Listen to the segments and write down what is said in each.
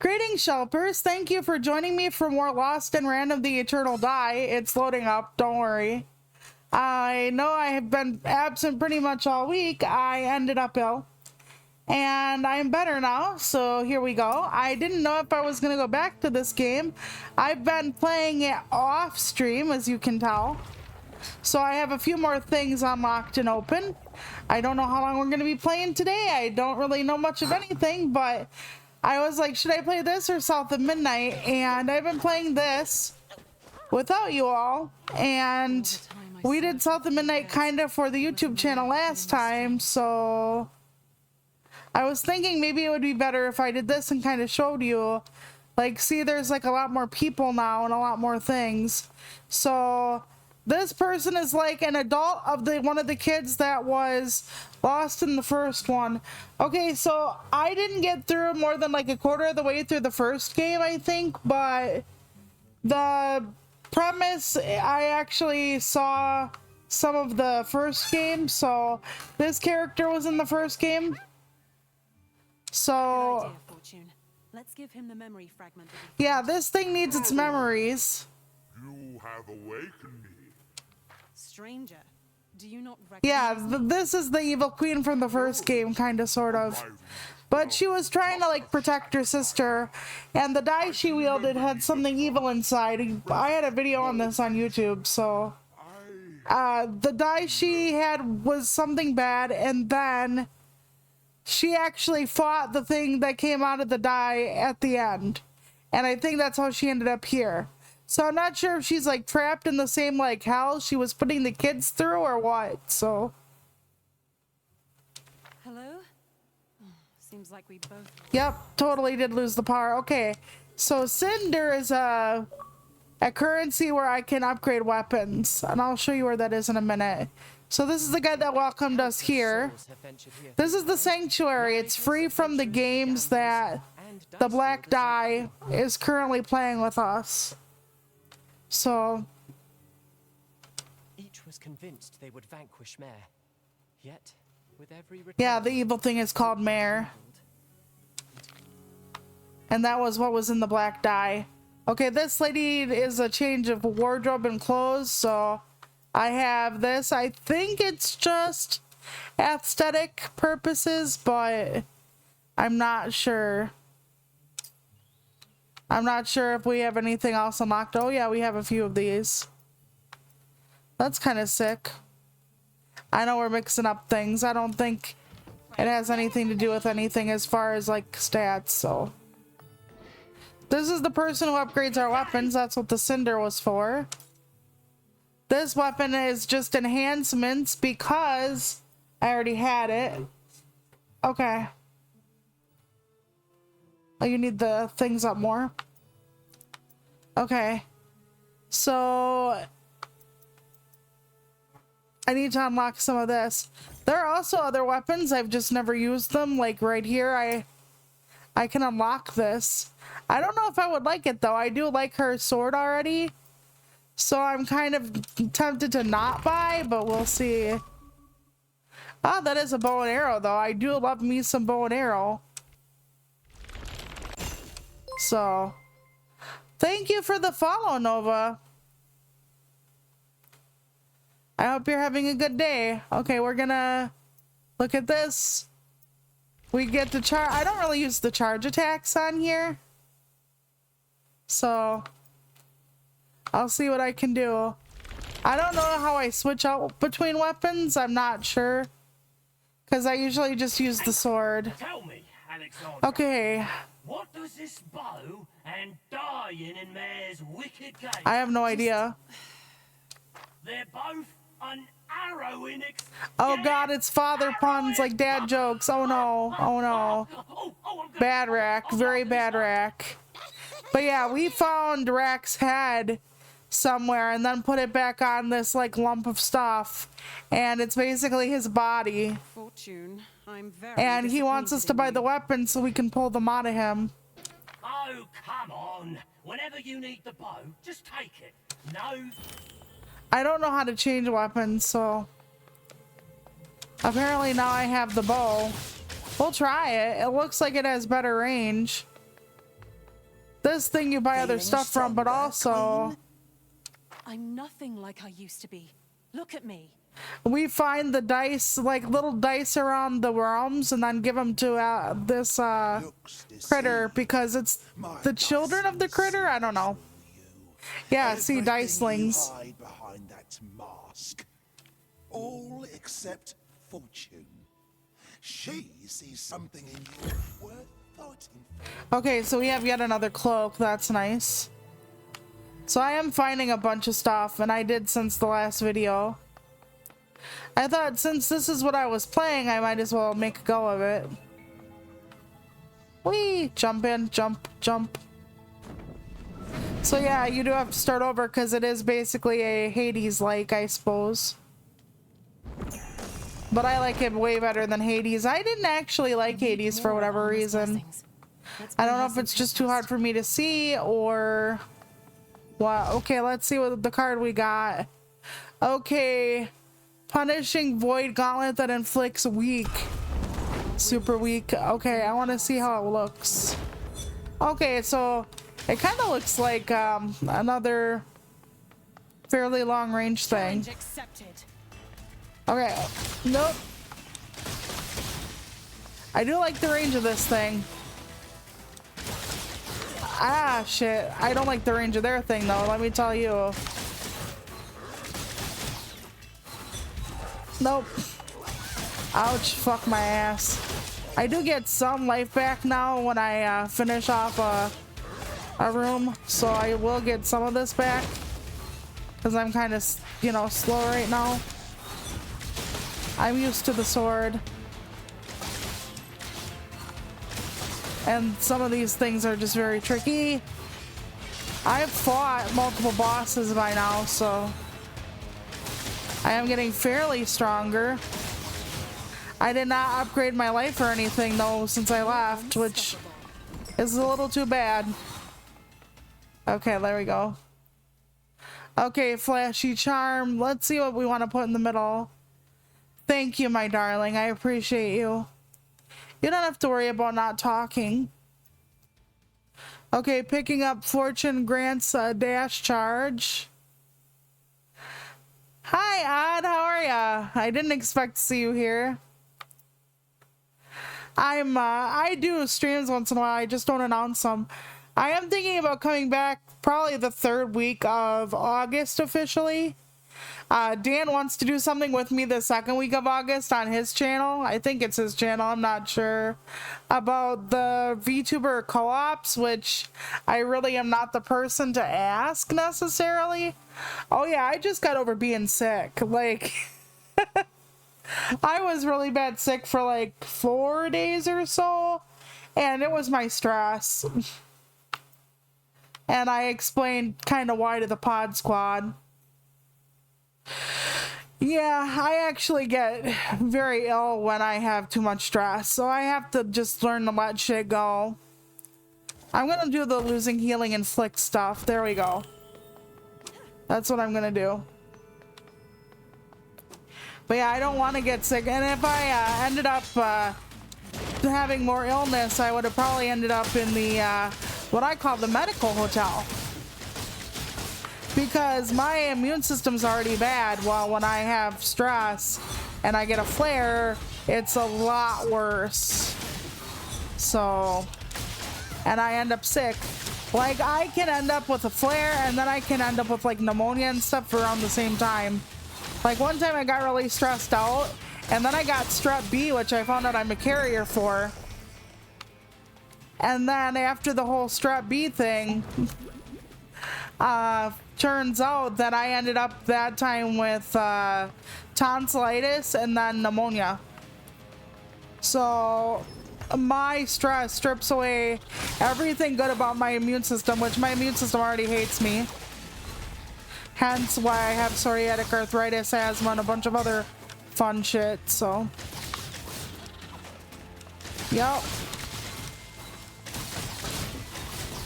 Greetings, Shelpers. Thank you for joining me for more Lost and Random the Eternal Die. It's loading up, don't worry. I know I have been absent pretty much all week. I ended up ill. And I'm better now, so here we go. I didn't know if I was going to go back to this game. I've been playing it off stream, as you can tell. So I have a few more things unlocked and open. I don't know how long we're going to be playing today. I don't really know much of anything, but I was like, should I play this or South of Midnight? And I've been playing this without you all. And we did South of Midnight kind of for the YouTube channel last time, so I was thinking maybe it would be better if I did this and kind of showed you. Like, see, there's like a lot more people now and a lot more things. So this person is like an adult of one of the kids that was lost in the first one. Okay, so I didn't get through more than like a quarter of the way through the first game, I think, but the premise, I actually saw some of the first game, so this character was in the first game. So let's give him the memory fragment. Yeah, this thing needs its memories. You have awakened me. Stranger, do you not recognize Yeah, this is the evil queen from the first game, kind of, sort of. But she was trying to like protect her sister, and the die she wielded had something evil inside. I had a video on this on YouTube, so the die she had was something bad, and then she actually fought the thing that came out of the die at the end. And I think that's how she ended up here. So I'm not sure if she's like trapped in the same like hell she was putting the kids through or what, so. Hello? Seems like we both... Yep, totally did lose the power. Okay, so Cinder is a currency where I can upgrade weapons. And I'll show you where that is in a minute. So this is the guy that welcomed us here. This is the sanctuary. It's free from the games that the Black Die is currently playing with us. So each was convinced they would vanquish Mare. Yet, with every yeah, the evil thing is called Mare. And that was what was in the Black Die. Okay, this lady is a change of wardrobe and clothes, so I have this. I think it's just aesthetic purposes, but I'm not sure. I'm not sure if we have anything else unlocked. Oh yeah, we have a few of these. That's kind of sick. I know we're mixing up things. I don't think it has anything to do with anything as far as like stats, so. This is the person who upgrades our weapons. That's what the Cinder was for. This weapon is just enhancements because I already had it. Okay. Oh, you need the things up more. Okay. So I need to unlock some of this. There are also other weapons. I've just never used them. Like right here, I can unlock this. I don't know if I would like it though. I do like her sword already. So I'm kind of tempted to not buy, but we'll see. Oh, that is a bow and arrow though. I do love me some bow and arrow. So, thank you for the follow, Nova. I hope you're having a good day. Okay, we're gonna look at this. We get to charge. I don't really use the charge attacks on here. So, I'll see what I can do. I don't know how I switch out between weapons. I'm not sure. Because I usually just use the sword. Tell me, Alexander. Okay. What does this bow and dying in Mare's wicked game? I have no idea. They're both an arrow in ex— Oh god, it's father puns like dad jokes. Oh no. Oh no. Bad rack. Very bad rack. But yeah, we found Rack's head somewhere and then put it back on this like lump of stuff. And it's basically his body. Fortune, I'm very And he wants us to buy the weapons so we can pull them out of him. Oh, come on. Whenever you need the bow, just take it. No. I don't know how to change weapons, so apparently now I have the bow. We'll try it. It looks like it has better range. this thing you buy other stuff from, but also I'm nothing like I used to be. Look at me. we find the dice, like little dice around the realms, and then give them to this critter because it's the children of the critter. I don't know. Yeah, see, dicelings. Hide behind that mask. All except Fortune. She sees something in you worth fighting for. Okay, so we have yet another cloak. That's nice. So I am finding a bunch of stuff, and I did since the last video. I thought since this is what I was playing, I might as well make a go of it. Whee! Jump in, jump, jump. So yeah, you do have to start over because it is basically a Hades-like, I suppose. But I like it way better than Hades. I didn't actually like Hades for whatever reason. I don't know if it's just too hard for me to see or what. Okay, let's see what the card we got. Okay. Punishing Void Gauntlet that inflicts weak. Super weak. Okay, I want to see how it looks. Okay, so it kind of looks like another fairly long range thing. Okay, nope. I do like the range of this thing. Ah, shit. I don't like the range of their thing, though, let me tell you. Nope. Ouch, fuck my ass. I do get some life back now when I finish off a room, so I will get some of this back. Because I'm kind of, you know, slow right now. I'm used to the sword. And some of these things are just very tricky. I've fought multiple bosses by now, so I am getting fairly stronger. I did not upgrade my life or anything though since I left, which is a little too bad. Okay, there we go. Okay, flashy charm. Let's see what we want to put in the middle. Thank you, my darling. I appreciate you. You don't have to worry about not talking. Okay, picking up fortune grants a dash charge. Hi, Odd. How are ya? I didn't expect to see you here. I do streams once in a while. I just don't announce them. I am thinking about coming back probably the 3rd week of August officially. Dan wants to do something with me the 2nd week of August on his channel. I think it's his channel, I'm not sure. About the VTuber co-ops, which I really am not the person to ask necessarily. Oh yeah, I just got over being sick. Like, I was really bad sick for like 4 days or so, and it was my stress. And I explained kind of why to the pod squad. Yeah, I actually get very ill when I have too much stress, so I have to just learn to let shit go. I'm gonna do the losing healing inflict stuff. There we go. That's what I'm gonna do. But yeah, I don't want to get sick, and if I ended up having more illness, I would have probably ended up in the what I call the medical hotel. Because my immune system's already bad, while when I have stress and I get a flare, it's a lot worse. So, and I end up sick. Like, I can end up with a flare, and then I can end up with like pneumonia and stuff around the same time. Like one time I got really stressed out, and then I got strep B, which I found out I'm a carrier for. And then after the whole strep B thing, turns out that I ended up that time with tonsillitis and then pneumonia. So my stress strips away everything good about my immune system, which my immune system already hates me. Hence why I have psoriatic arthritis, asthma, and a bunch of other fun shit, so. Yep.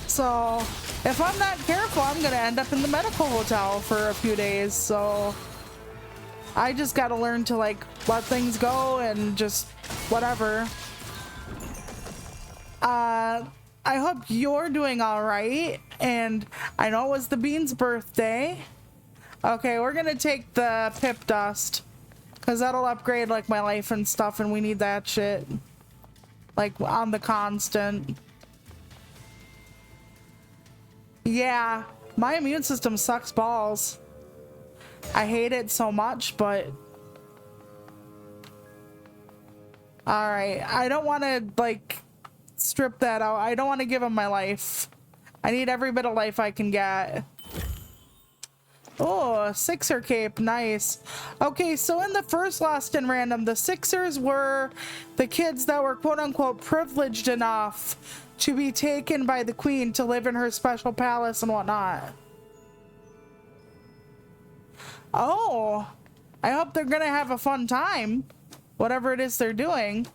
So, if I'm not careful, I'm gonna end up in the medical hotel for a few days, so I just gotta learn to like let things go and just whatever. I hope you're doing all right. And I know it was the Bean's birthday. Okay, we're gonna take the pip dust because that'll upgrade like my life and stuff, and we need that shit like on the constant. Yeah, my immune system sucks balls. I hate it so much, but all right, I don't want to like strip that out. I don't want to give him my life. I need every bit of life I can get. Oh, Sixer cape, nice. Okay, so in the first Lost in Random, the Sixers were the kids that were quote-unquote privileged enough to be taken by the queen to live in her special palace and whatnot. Oh, I hope they're gonna have a fun time, whatever it is they're doing.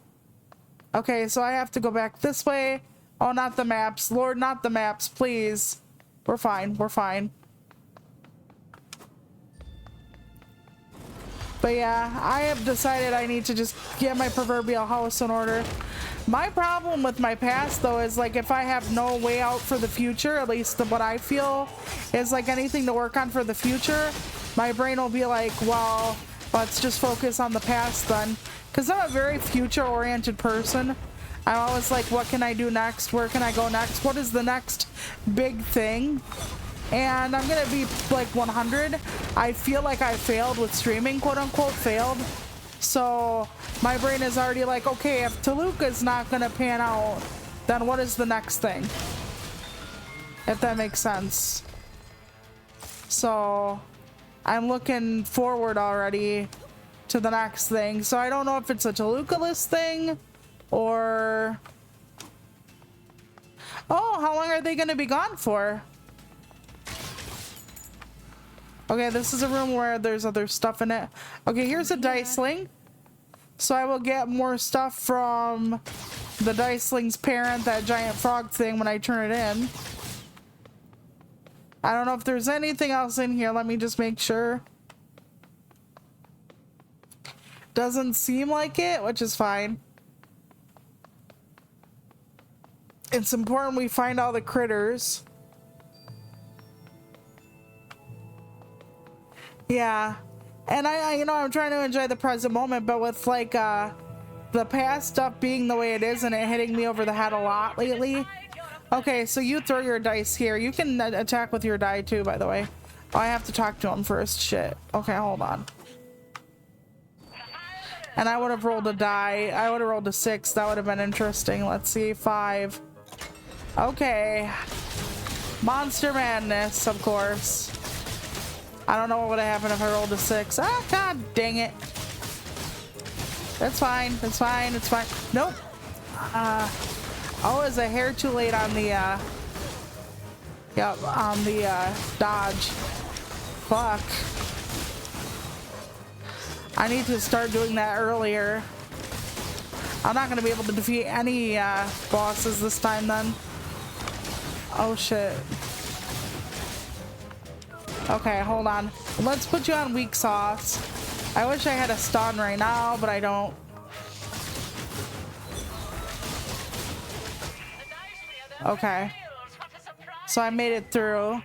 Okay, so I have to go back this way. Oh, not the maps. Lord, not the maps, please. We're fine, we're fine. But yeah, I have decided I need to just get my proverbial house in order. My problem with my past though is like if I have no way out for the future, at least what I feel is like anything to work on for the future, my brain will be like, well, let's just focus on the past then. Because I'm a very future oriented person. I'm always like, what can I do next? Where can I go next? What is the next big thing? And I'm gonna be like 100. I feel like I failed with streaming, quote unquote, failed. So my brain is already like, okay, if Toluca's not gonna pan out, then what is the next thing? If that makes sense. So I'm looking forward already to the next thing. So I don't know if it's a Toluca-less thing or... Oh, how long are they gonna be gone for? Okay, this is a room where there's other stuff in it. Okay, here's a dice sling. So I will get more stuff from the dice sling's parent, that giant frog thing, when I turn it in. I don't know if there's anything else in here. Let me just make sure. Doesn't seem like it, which is fine. It's important we find all the critters. Yeah, and I you know, I'm trying to enjoy the present moment, but with like the past stuff being the way it is and it hitting me over the head a lot lately. Okay, so you throw your dice here. You can attack with your die too, by the way. Oh, I have to talk to him first. Shit. Okay, hold on. And I would have rolled a die. I would have rolled a 6. That would have been interesting. Let's see, 5. Okay. Monster madness, of course. I don't know what would have happened if I rolled a 6. Ah, god dang it. That's fine. It's fine. It's fine. Nope. Oh, is a hair too late on the, yep, on the, dodge. Fuck. I need to start doing that earlier. I'm not gonna be able to defeat any, bosses this time then. Oh, shit. Okay, hold on. Let's put you on weak sauce. I wish I had a stun right now, but I don't. Okay. So I made it through.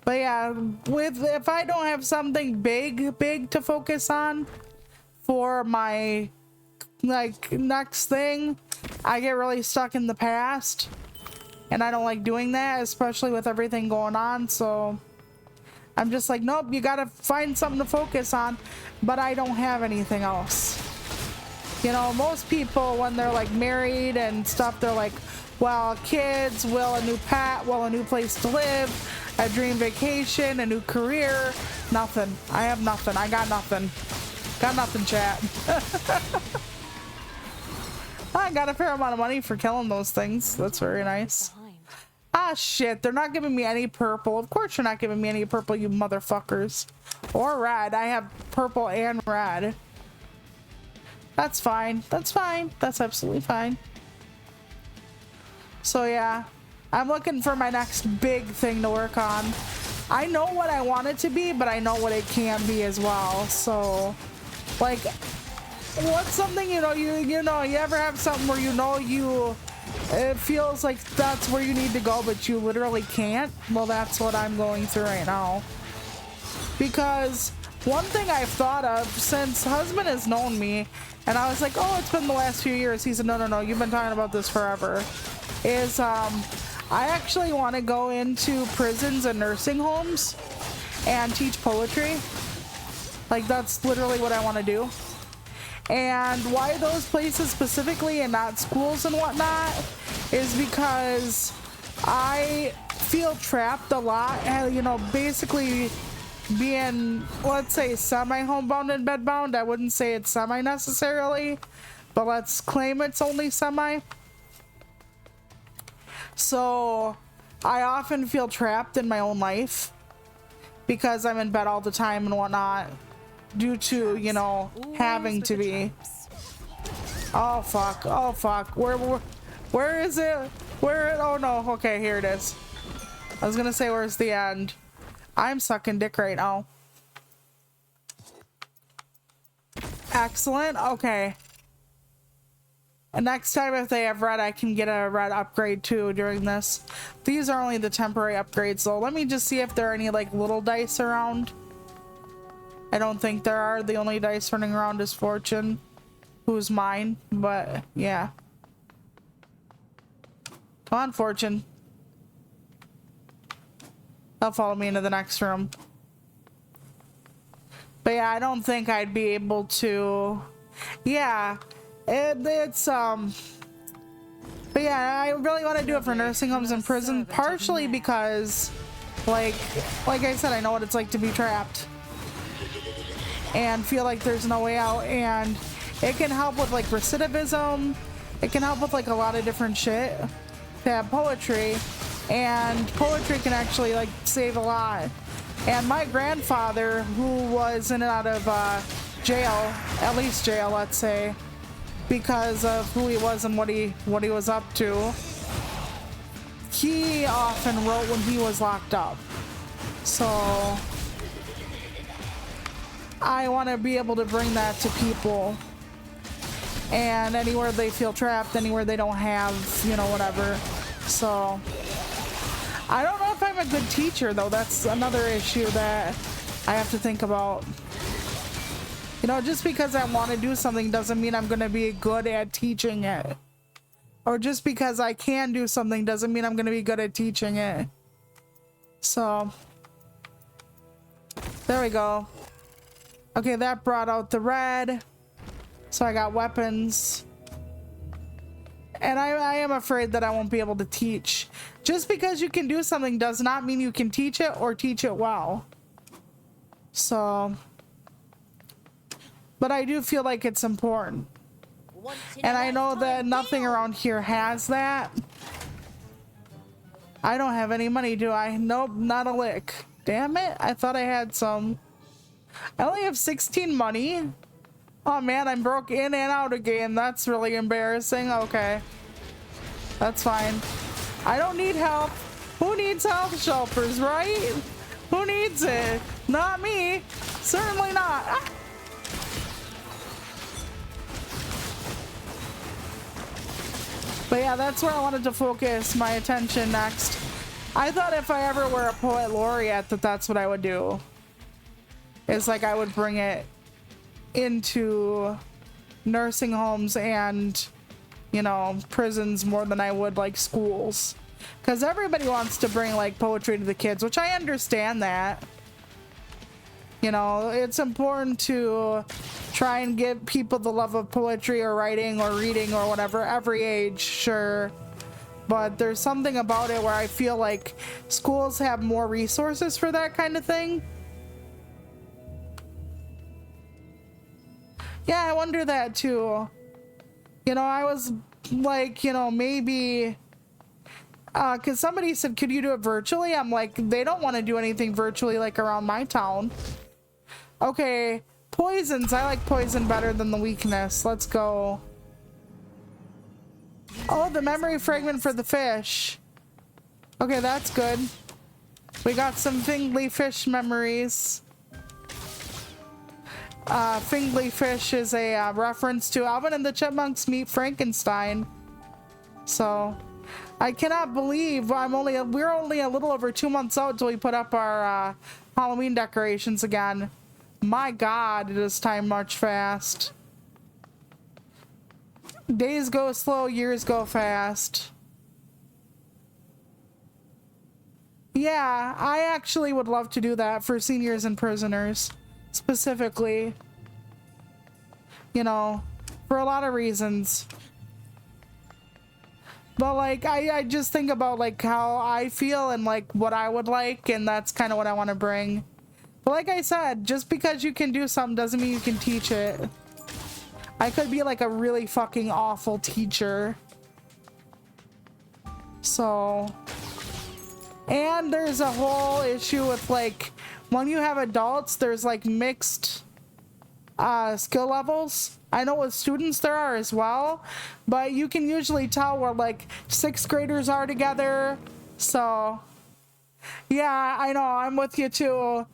But yeah, if I don't have something big to focus on for my like next thing, I get really stuck in the past. And I don't like doing that, especially with everything going on. So I'm just like, nope, you gotta find something to focus on. But I don't have anything else. You know, most people, when they're like married and stuff, they're like, well, kids, well, a new pet, well, a new place to live, a dream vacation, a new career. Nothing. I have nothing. I got nothing. Got nothing, chat. I got a fair amount of money for killing those things. That's very nice. Ah, shit. They're not giving me any purple. Of course you're not giving me any purple, you motherfuckers. Or red. I have purple and red. That's fine. That's fine. That's absolutely fine. So, yeah. I'm looking for my next big thing to work on. I know what I want it to be, but I know what it can be as well. So, like, what's something, you know, you know, you ever have something where you know it feels like that's where you need to go, but you literally can't? Well, that's what I'm going through right now. Because one thing I've thought of since husband has known me, and I was like, oh, it's been the last few years. He said, no, you've been talking about this forever. Is I actually want to go into prisons and nursing homes and teach poetry. Like, that's literally what I want to do. And why those places specifically and not schools and whatnot is because I feel trapped a lot, and you know, basically being, let's say, semi-homebound and bedbound. I wouldn't say it's semi necessarily, but let's claim it's only semi. So I often feel trapped in my own life because I'm in bed all the time and whatnot, due to, you know, having to be. Oh fuck, where is it? Oh no, okay, here it is. I was gonna say, where's the end? I'm sucking dick right now. Excellent, okay. And next time if they have red, I can get a red upgrade too during this. These are only the temporary upgrades though. Let me just see if there are any like little dice around. I don't think there are. The only dice running around is Fortune, who's mine, but yeah. Come on, Fortune. They'll follow me into the next room. But yeah, I don't think I'd be able to. Yeah, it's but yeah, I really want to do it for nursing homes and prison, partially because, like I said, I know what it's like to be trapped and feel like there's no way out, and it can help with like recidivism. It can help with like a lot of different shit to have poetry, and poetry can actually like save a lot. And my grandfather, who was in and out of jail, at least jail, let's say, because of who he was and what he was up to, he often wrote when he was locked up. So I want to be able to bring that to people, and anywhere they feel trapped, anywhere they don't have, you know, whatever. So I don't know if I'm a good teacher though. That's another issue that I have to think about. You know, just because I want to do something doesn't mean I'm going to be good at teaching it. Or just because I can do something doesn't mean I'm going to be good at teaching it. So there we go. Okay, that brought out the red. So I got weapons. And I am afraid that I won't be able to teach. Just because you can do something does not mean you can teach it or teach it well. So, but I do feel like it's important. And I know that nothing around here has that. I don't have any money, do I? Nope, not a lick. Damn it, I thought I had some. I only have 16 money. Oh man, I'm broke in and out again. That's really embarrassing. Okay. That's fine. I don't need help. Who needs health shelters, right? Who needs it? Not me. Certainly not. Ah. But yeah, that's where I wanted to focus my attention next. I thought if I ever were a poet laureate that that's what I would do. It's like I would bring it into nursing homes and, you know, prisons more than I would like schools. Because everybody wants to bring like poetry to the kids, which I understand that. You know, it's important to try and give people the love of poetry or writing or reading or whatever, every age, sure. But there's something about it where I feel like schools have more resources for that kind of thing. Yeah, I wonder that too. You know, I was like, you know, maybe because somebody said, could you do it virtually? I'm like, they don't want to do anything virtually like around my town. Okay, poisons. I like poison better than the weakness. Let's go. Oh, the memory fragment for the fish. Okay, that's good. We got some Fingly fish memories. Fingly fish is a reference to Alvin and the Chipmunks Meet Frankenstein. So I cannot believe we're only a little over 2 months out till we put up our Halloween decorations again. My God, does time march fast. Days go slow, years go fast. Yeah, I actually would love to do that for seniors and prisoners, specifically. You know, for a lot of reasons. But like, I just think about like how I feel and like what I would like, and that's kind of what I want to bring. But like I said, just because you can do something doesn't mean you can teach it. I could be like a really fucking awful teacher. So, and there's a whole issue with like, when you have adults, there's like mixed skill levels. I know with students there are as well, but you can usually tell where like 6th graders are together. So yeah, I know, I'm with you too.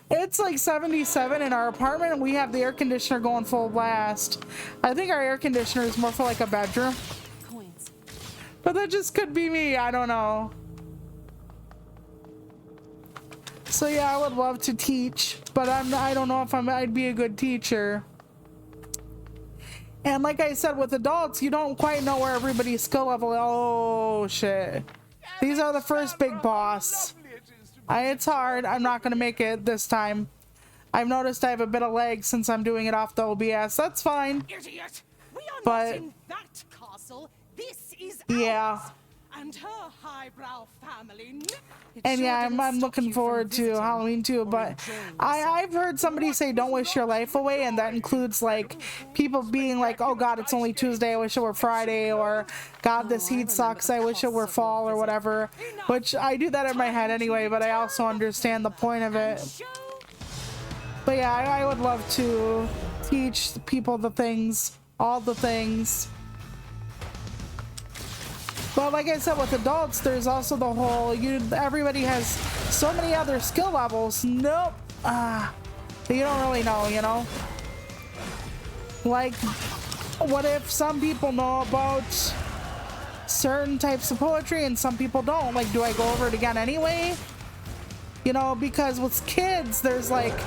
It's like 77 in our apartment and we have the air conditioner going full blast. I think our air conditioner is more for like a bedroom. Coins. But that just could be me, I don't know. So yeah, I would love to teach, but I don't know if I'd be a good teacher. And like I said, with adults, you don't quite know where everybody's skill level. Oh shit. These are the first big boss. It's hard. I'm not gonna make it this time. I've noticed I have a bit of lag since I'm doing it off the OBS. That's fine. Idiot! We are But- not in that castle. This is Yeah. ours. And her highbrow family. And yeah, I'm looking forward to Halloween too, but I've heard somebody say don't wish your life away, and that includes like people being like, oh God, it's only Tuesday, I wish it were Friday, or God, this heat sucks, I wish it were fall, or whatever, which I do that in my head anyway, but I also understand the point of it. But yeah, I would love to teach people the things, all the things. But like I said, with adults, there's also the whole, everybody has so many other skill levels. Nope. That you don't really know, you know? Like, what if some people know about certain types of poetry and some people don't? Like, do I go over it again anyway? You know, because with kids, there's like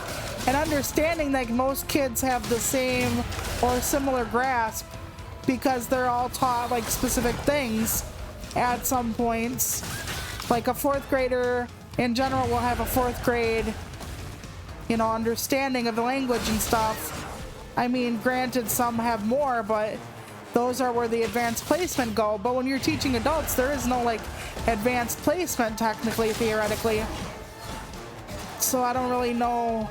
an understanding that most kids have the same or similar grasp because they're all taught like specific things at some points. Like a 4th grader in general will have a 4th grade, you know, understanding of the language and stuff. I mean, granted, some have more, but those are where the advanced placement go. But when you're teaching adults, there is no like advanced placement technically, theoretically. So I don't really know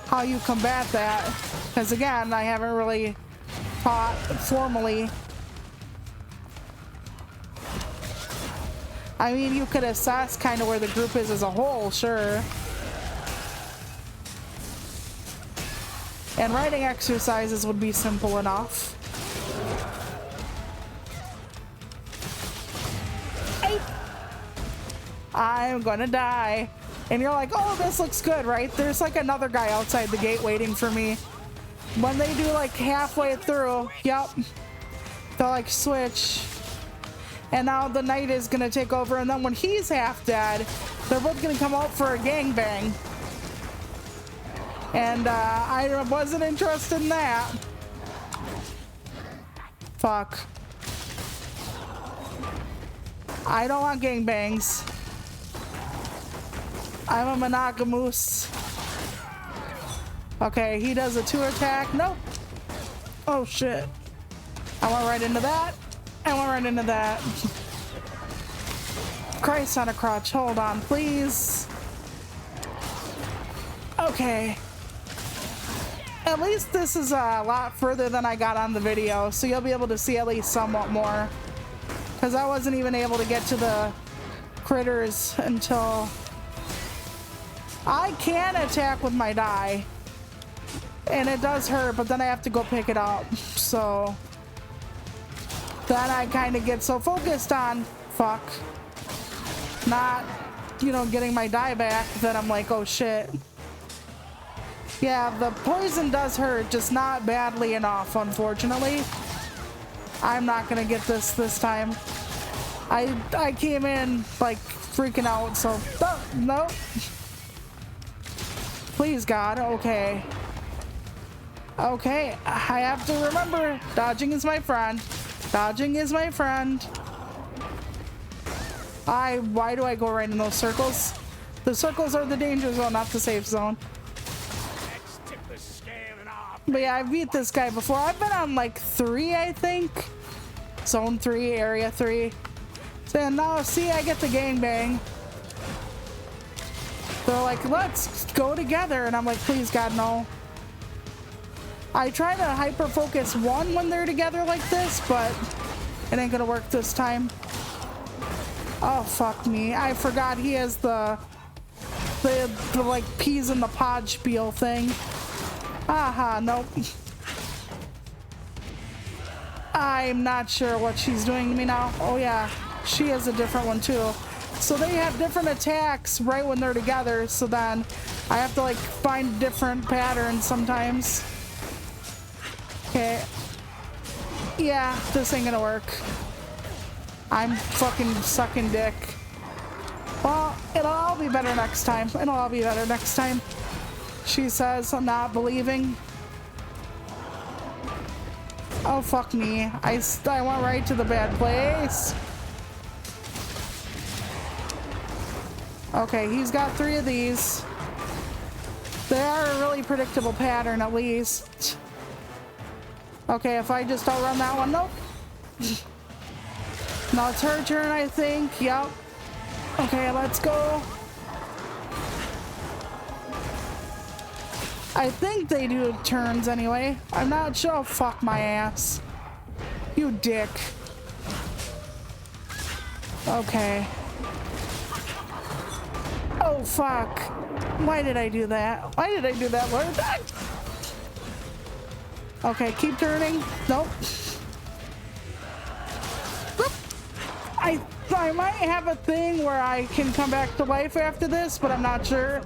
how you combat that, because again, I haven't really taught formally. I mean, you could assess kind of where the group is as a whole, sure. And writing exercises would be simple enough. I'm gonna die. And you're like, oh, this looks good, right? There's like another guy outside the gate waiting for me. When they do like halfway through, yep, they'll like switch. And now the knight is gonna take over, and then when he's half dead, they're both gonna come out for a gangbang. And I wasn't interested in that. Fuck. I don't want gangbangs. I'm a monogamous. Okay, he does a 2 attack. Nope. Oh shit. I went right into that. I went right into that. Christ on a crotch. Hold on, please. Okay. At least this is a lot further than I got on the video, so you'll be able to see at least somewhat more. Because I wasn't even able to get to the critters until... I can attack with my die. And it does hurt, but then I have to go pick it up. So... then I kind of get so focused on, fuck, not, you know, getting my die back that I'm like, oh shit. Yeah, the poison does hurt, just not badly enough, unfortunately. I'm not gonna get this time. I came in like freaking out, so no. Please God, okay. Okay, I have to remember, dodging is my friend. Dodging is my friend. Why do I go right in those circles? The circles are the danger zone, not the safe zone. But yeah, I've beat this guy before. I've been on like 3, I think. Zone 3, area 3. So now, see, I get the gangbang. They're like, let's go together. And I'm like, please, God, no. I try to hyper-focus one when they're together like this, but it ain't gonna work this time. Oh, fuck me. I forgot he has the like, peas in the pod spiel thing. Aha, nope. I'm not sure what she's doing to me now. Oh, yeah. She has a different one, too. So they have different attacks right when they're together, so then I have to, like, find different patterns sometimes. Okay. Yeah, this ain't gonna work. I'm fucking sucking dick. Well, it'll all be better next time. It'll all be better next time. She says, I'm not believing. Oh, fuck me. I went right to the bad place. Okay, he's got 3 of these. They are a really predictable pattern, at least. Okay, if I just outrun that one, nope. Now it's her turn, I think. Yep. Okay, let's go. I think they do turns anyway. I'm not sure. Oh, fuck my ass. You dick. Okay. Oh, fuck. Why did I do that? Why did I do that, Lord? Okay, keep turning. Nope. I might have a thing where I can come back to life after this, but I'm not sure.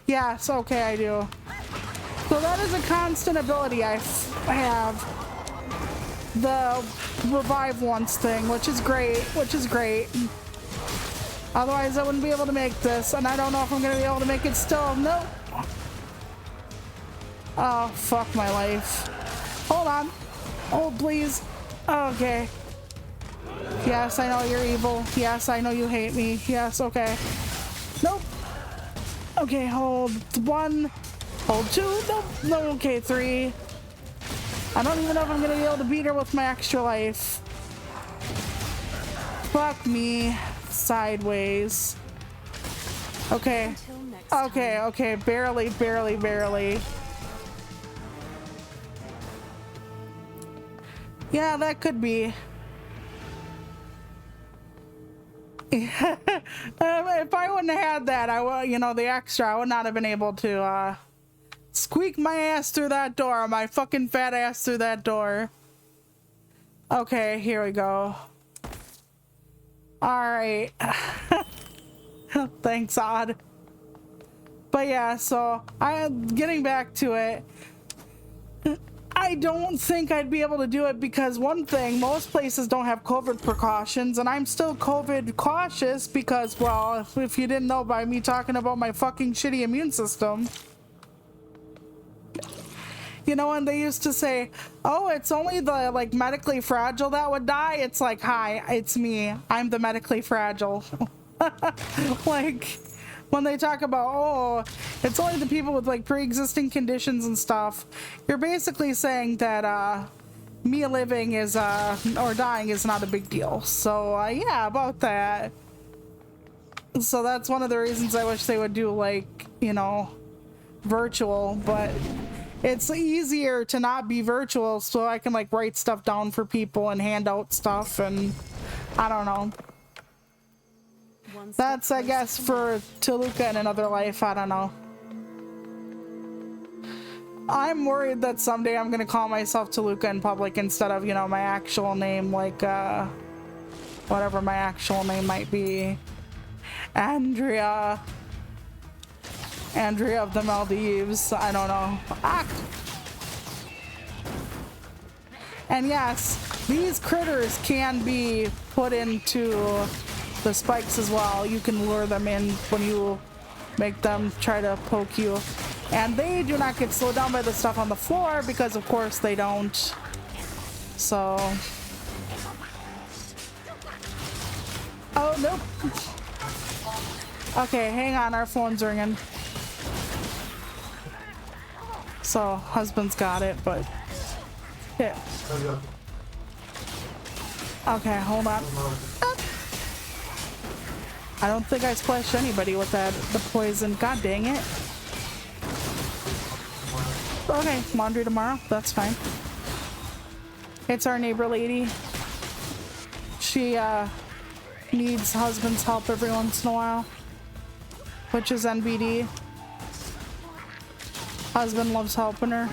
Yes, okay, I do. So that is a constant ability I have. The revive once thing, which is great, Otherwise, I wouldn't be able to make this, and I don't know if I'm gonna be able to make it still. Nope. Oh, fuck my life. Hold on. Oh, please. Okay. Yes, I know you're evil. Yes, I know you hate me. Yes, okay. Nope. Okay, hold 1. Hold 2. Nope. No, okay, 3. I don't even know if I'm gonna be able to beat her with my extra life. Fuck me. Sideways. Okay. Okay, okay. Barely, barely, barely. Yeah, that could be. If I wouldn't have had that, the extra, I would not have been able to squeak my ass through that door, my fucking fat ass through that door. Okay, here we go. All right. Thanks, Odd. But yeah, so I'm getting back to it. I don't think I'd be able to do it because one thing, most places don't have COVID precautions, and I'm still COVID cautious because, well, if you didn't know by me talking about my fucking shitty immune system. You know, when they used to say, oh, it's only the, like, medically fragile that would die, it's like, hi, it's me. I'm the medically fragile. Like, when they talk about, oh, it's only the people with, like, pre-existing conditions and stuff, you're basically saying that, me living is, or dying is not a big deal. So, yeah, about that. So that's one of the reasons I wish they would do, like, you know, virtual, but it's easier to not be virtual so I can, like, write stuff down for people and hand out stuff, and I don't know. That's, I guess, for Toluca in another life. I don't know. I'm worried that someday I'm gonna call myself Toluca in public instead of, you know, my actual name, like, whatever my actual name might be. Andrea. Andrea of the Maldives. I don't know. Ah! And yes, these critters can be put into the spikes as well. You can lure them in when you make them try to poke you. And they do not get slowed down by the stuff on the floor because of course they don't. So... Oh, nope. Okay, hang on, our phone's ringing. So, husband's got it, but... Yeah. Okay, hold on. I don't think I splashed anybody with the poison. God dang it. Okay, laundry tomorrow. That's fine. It's our neighbor lady. She, needs husband's help every once in a while. Which is NBD. Husband loves helping her.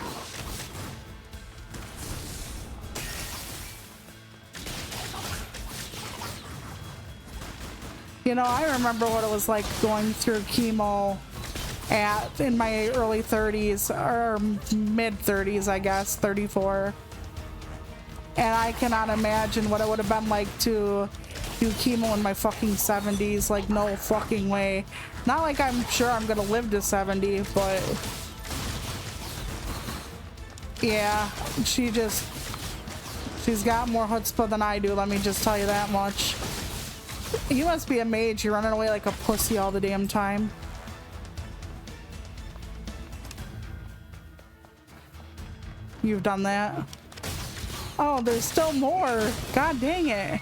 You know, I remember what it was like going through chemo in my early 30s, or mid 30s, I guess, 34. And I cannot imagine what it would have been like to do chemo in my fucking 70s. Like, no fucking way. Not like I'm sure I'm gonna live to 70, but yeah, she's got more chutzpah than I do, let me just tell you that much. You must be a mage. You're running away like a pussy all the damn time. You've done that. Oh, there's still more. God dang it.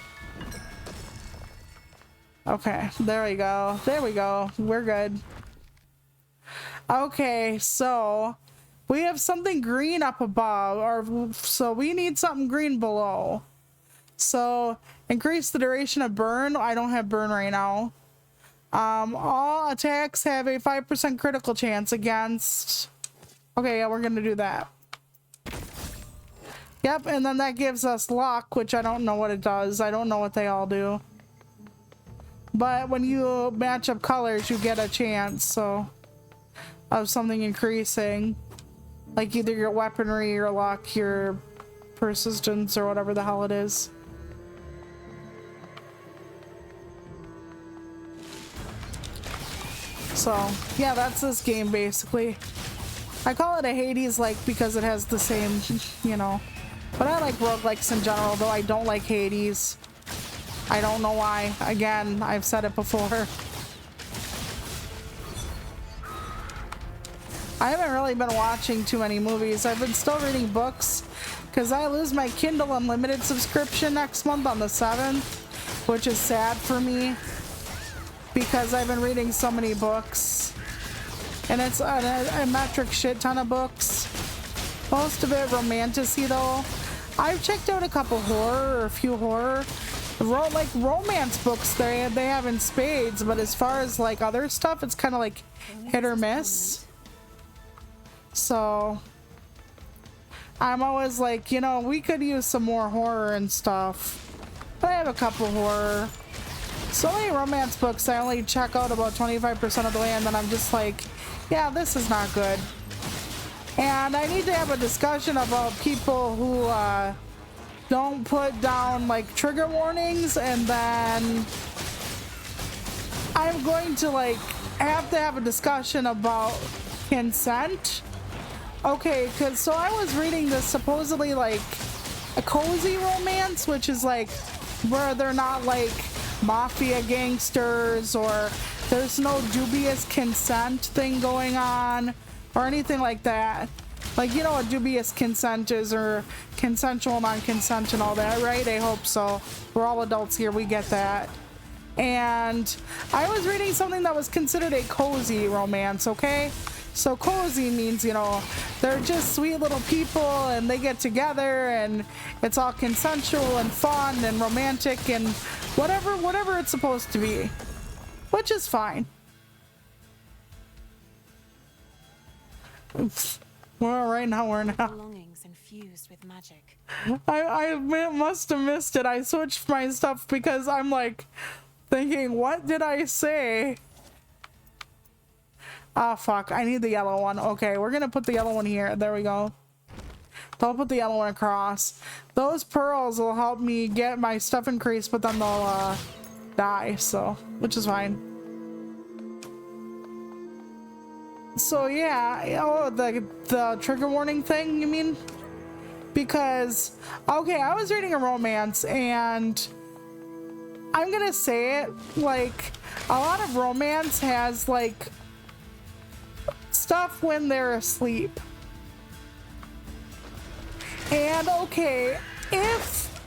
Okay, there we go. There we go. We're good. Okay, so we have something green up above, or so we need something green below. So increase the duration of burn. I don't have burn right now. All attacks have a 5% critical chance against. Okay, yeah, we're gonna do that. Yep, and then that gives us luck, which I don't know what it does. I don't know what they all do. But when you match up colors, you get a chance, so, of something increasing. Like either your weaponry, your luck, your persistence, or whatever the hell it is. So, yeah, that's this game, basically. I call it a Hades-like because it has the same, you know. But I like roguelikes in general, though I don't like Hades. I don't know why. Again, I've said it before. I haven't really been watching too many movies. I've been still reading books because I lose my Kindle Unlimited subscription next month on the 7th, which is sad for me because I've been reading so many books. And it's a metric shit ton of books. Most of it romanticy though. I've checked out a couple horror, or a few horror. Like romance books they have in spades, but as far as like other stuff, it's kind of like hit or miss. So I'm always like, you know, we could use some more horror and stuff. But I have a couple horror. So many romance books, I only check out about 25% of the way, and then I'm just like, yeah, this is not good. And I need to have a discussion about people who don't put down like trigger warnings, and then I'm going to like have to have a discussion about consent. Okay, because so I was reading this supposedly like a cozy romance, which is like where they're not like mafia gangsters, or there's no dubious consent thing going on or anything like that. Like, you know what dubious consent is, or consensual non-consent and all that, right? I hope so. We're all adults here, we get that. And I was reading something that was considered a cozy romance, okay? So cozy means, you know, they're just sweet little people and they get together and it's all consensual and fun and romantic and whatever it's supposed to be, which is fine. Oops. Well, right now we're now. Belongings infused with magic. I must have missed it. I switched my stuff because I'm like thinking, what did I say? Ah, fuck. I need the yellow one. Okay, we're gonna put the yellow one here. There we go. Don't put the yellow one across. Those pearls will help me get my stuff increased, but then they'll die, so, which is fine. So yeah, oh, the trigger warning thing, you mean? Because, okay, I was reading a romance, and I'm gonna say it, like, a lot of romance has, like, stuff when they're asleep. And okay, if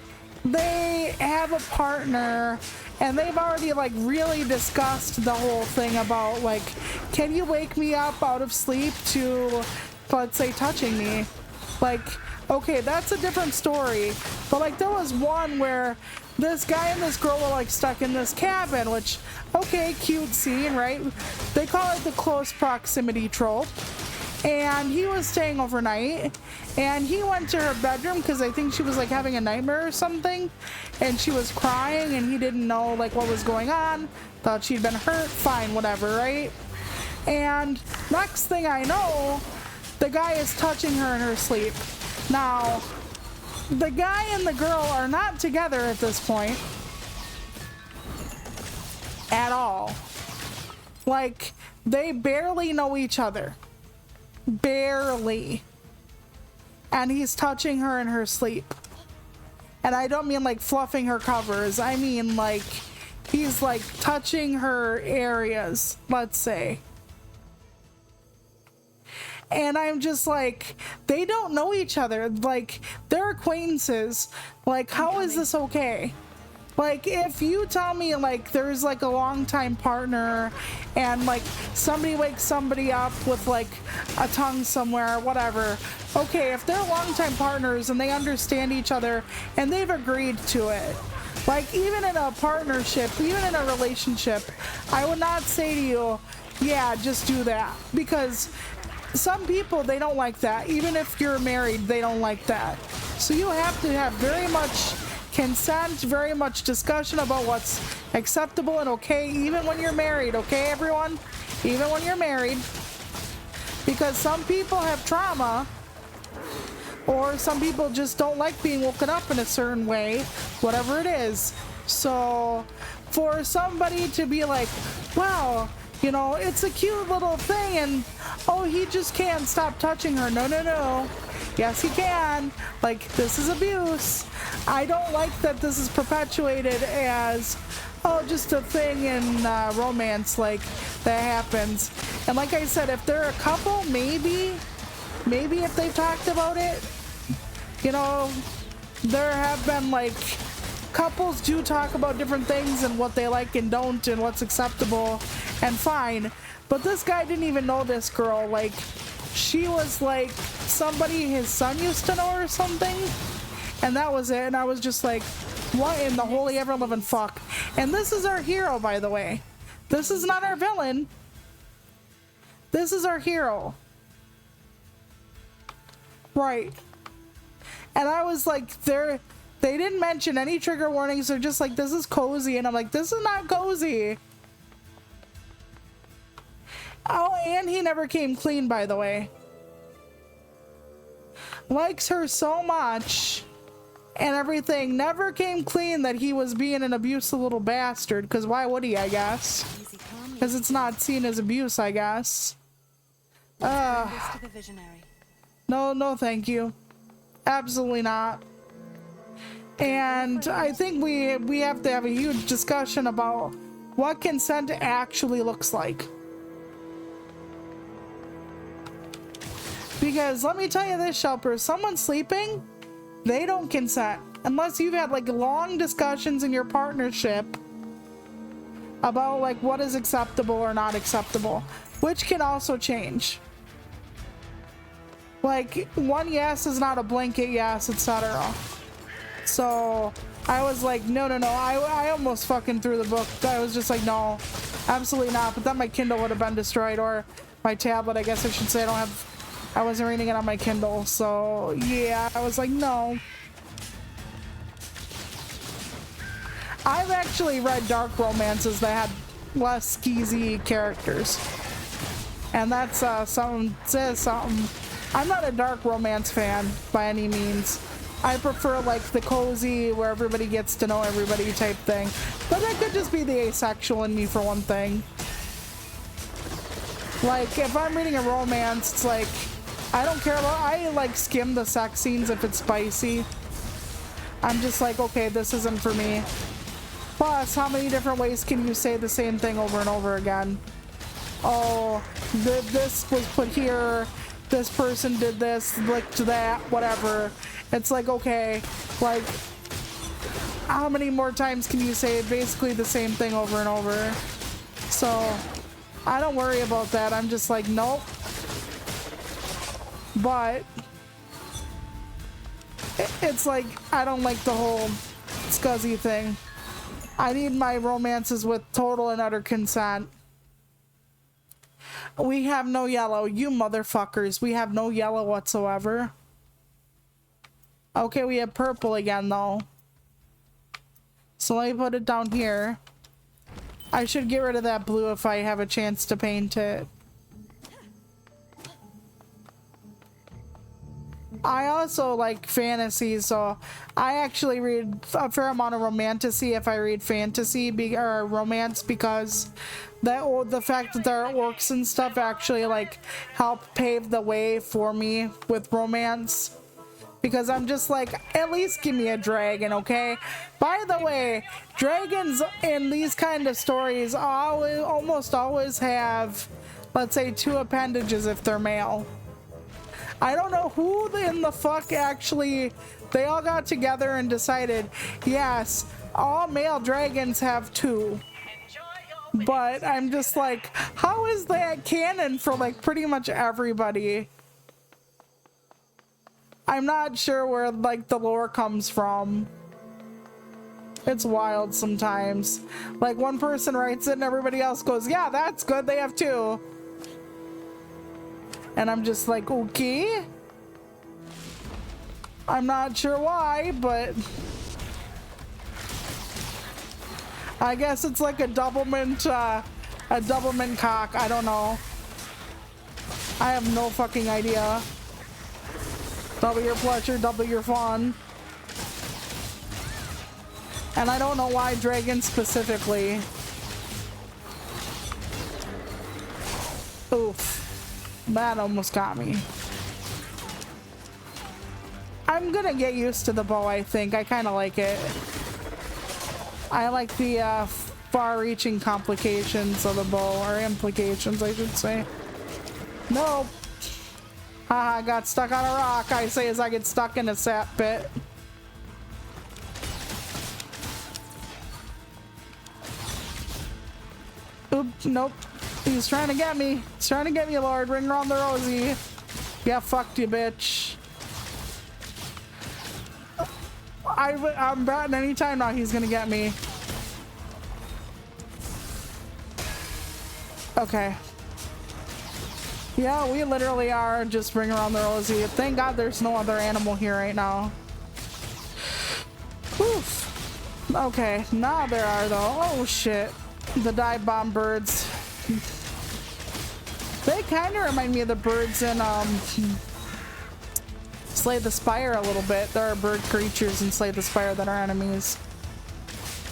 they have a partner and they've already like really discussed the whole thing about like, can you wake me up out of sleep to, let's say, touching me? Like, okay, that's a different story. But like there was one where this guy and this girl were like stuck in this cabin, which, okay, cute scene, right? They call it the close proximity trope. And he was staying overnight, and he went to her bedroom because I think she was like having a nightmare or something, and she was crying and he didn't know like what was going on, thought she'd been hurt, fine, whatever, right? And next thing I know, the guy is touching her in her sleep. Now, the guy and the girl are not together at this point at all. Like, they barely know each other. Barely. And he's touching her in her sleep. And I don't mean like fluffing her covers. I mean like he's like touching her areas, let's say. And I'm just like, they don't know each other. Like, they're acquaintances. Like, how is this okay? Like, if you tell me, like, there's, like, a longtime partner and, like, somebody wakes somebody up with, like, a tongue somewhere, whatever. Okay, if they're longtime partners and they understand each other and they've agreed to it. Like, even in a partnership, even in a relationship, I would not say to you, yeah, just do that. Because some people, they don't like that. Even if you're married, they don't like that. So you have to have very much consent, very much discussion about what's acceptable and okay, even when you're married, okay, everyone? Even when you're married. Because some people have trauma, or some people just don't like being woken up in a certain way, whatever it is. So, for somebody to be like, wow, you know, it's a cute little thing, and oh, he just can't stop touching her. No, no, no. Yes, he can. Like, this is abuse. I don't like that this is perpetuated as, oh, just a thing in romance, like, that happens. And like I said, if they're a couple, maybe if they've talked about it, you know, there have been, like, couples do talk about different things and what they like and don't and what's acceptable and fine. But this guy didn't even know this girl. Like, she was like somebody his son used to know or something, and that was it. And I was just like, what in the holy ever living fuck? And this is our hero, by the way. This is not our villain. This is our hero. Right. And I was like, they didn't mention any trigger warnings. They're just like, this is cozy. And I'm like, this is not cozy. Oh, and he never came clean, by the way. Likes her so much and everything. Never came clean that he was being an abusive little bastard. Because why would he, I guess? Because it's not seen as abuse, I guess. No, thank you. Absolutely not. And I think we have to have a huge discussion about what consent actually looks like. Because let me tell you this, Shelper, someone sleeping, they don't consent. Unless you've had like long discussions in your partnership about like what is acceptable or not acceptable, which can also change. Like, one yes is not a blanket yes, etc. So I was like, no. I almost fucking threw the book. I was just like, no, absolutely not. But then my Kindle would have been destroyed, or my tablet, I guess I should say. I wasn't reading it on my Kindle. So yeah, I was like, no. I've actually read dark romances that had less skeezy characters. And that's something says something. I'm not a dark romance fan by any means. I prefer like the cozy where everybody gets to know everybody type thing. But that could just be the asexual in me for one thing. Like if I'm reading a romance, it's like I don't care about, I like skim the sex scenes if it's spicy. I'm just like, okay, this isn't for me. Plus, how many different ways can you say the same thing over and over again? Oh, this was put here, this person did this, licked that, whatever. It's like, okay, like, how many more times can you say basically the same thing over and over? So, I don't worry about that. I'm just like, nope. But, it's like, I don't like the whole scuzzy thing. I need my romances with total and utter consent. We have no yellow, you motherfuckers. We have no yellow whatsoever. Okay, we have purple again though. So let me put it down here. I should get rid of that blue if I have a chance to paint it. I also like fantasy, so I actually read a fair amount of romantasy if I read fantasy or romance, because the fact that there are orcs and stuff actually like help pave the way for me with romance. Because I'm just like, at least give me a dragon, okay? By the way, dragons in these kind of stories almost always have, let's say, 2 appendages if they're male. I don't know who in the fuck actually, they all got together and decided, yes, all male dragons have 2. But I'm just like, how is that canon for like pretty much everybody? I'm not sure where like the lore comes from. It's wild sometimes. Like one person writes it and everybody else goes, yeah, that's good, they have 2. And I'm just like, okay. I'm not sure why, but I guess it's like a doublemint cock. I don't know. I have no fucking idea. Double your pleasure, double your fun. And I don't know why dragons specifically. Oof. That almost got me. I'm gonna get used to the bow, I think. I kind of like it. I like the far-reaching complications of the bow, or implications, I should say. Nope. Haha, I got stuck on a rock. I say as I get stuck in a sap pit. Oop, nope. He's trying to get me. He's trying to get me, Lord. Ring around the rosy. Yeah, fucked you, bitch. I'm betting any time now he's gonna get me. Okay. Yeah, we literally are just ring around the rosy. Thank God there's no other animal here right now. Oof. Okay, now there are though. Oh shit. The dive bomb birds. They kind of remind me of the birds in Slay the Spire a little bit. There are bird creatures in Slay the Spire that are enemies.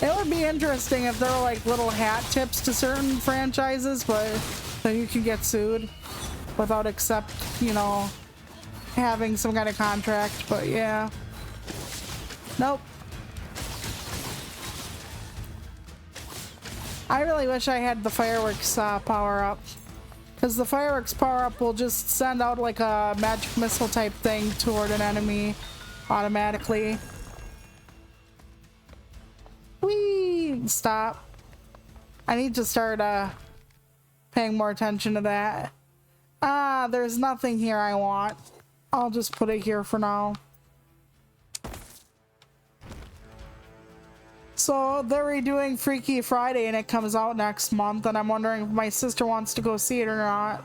It would be interesting if there were like little hat tips to certain franchises, but then you can get sued without you know, having some kind of contract. But yeah. Nope. I really wish I had the fireworks power up. Because the fireworks power up will just send out like a magic missile type thing toward an enemy automatically. Whee! Stop. I need to start paying more attention to that. Ah, there's nothing here I want. I'll just put it here for now. So they're redoing Freaky Friday and it comes out next month, and I'm wondering if my sister wants to go see it or not.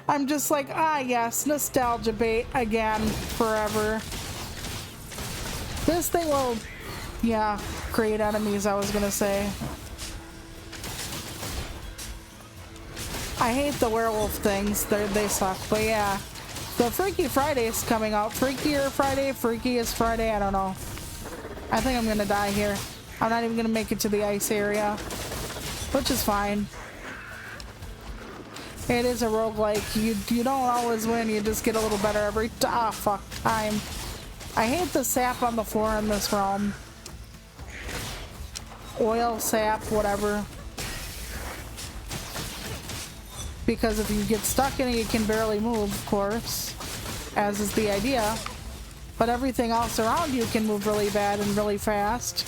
I'm just like, ah yes, nostalgia bait again, forever. This thing will, yeah, create enemies, I was gonna say. I hate the werewolf things. They suck. But yeah, the Freaky Friday is coming out. Freakier Friday, Freakiest Friday. I don't know. I think I'm gonna die here. I'm not even gonna make it to the ice area, which is fine. It is a roguelike. You don't always win. You just get a little better every time. I hate the sap on the floor in this realm. Oil, sap, whatever. Because if you get stuck in it, you can barely move, of course, as is the idea. But everything else around you can move really bad and really fast.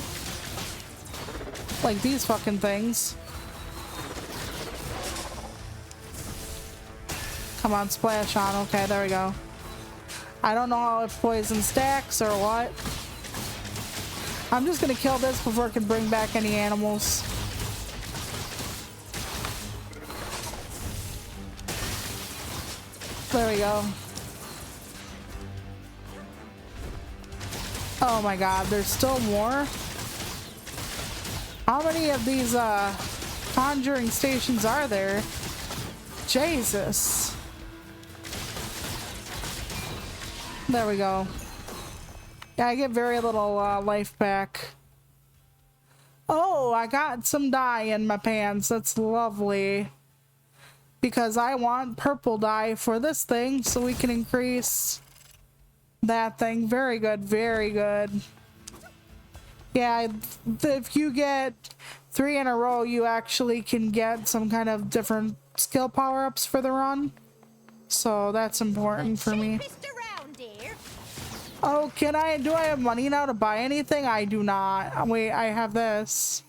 Like these fucking things. Come on, splash on. Okay, there we go. I don't know if poison stacks or what. I'm just gonna kill this before it can bring back any animals. There we go. Oh my god, there's still more? How many of these conjuring stations are there? Jesus. There we go. Yeah, I get very little life back. Oh, I got some dye in my pants. That's lovely. Because I want purple dye for this thing so we can increase that thing. Very good, very good. Yeah, if you get 3 in a row, you actually can get some kind of different skill power-ups for the run. So that's important for me. Oh, do I have money now to buy anything? I do not. Wait, I have this.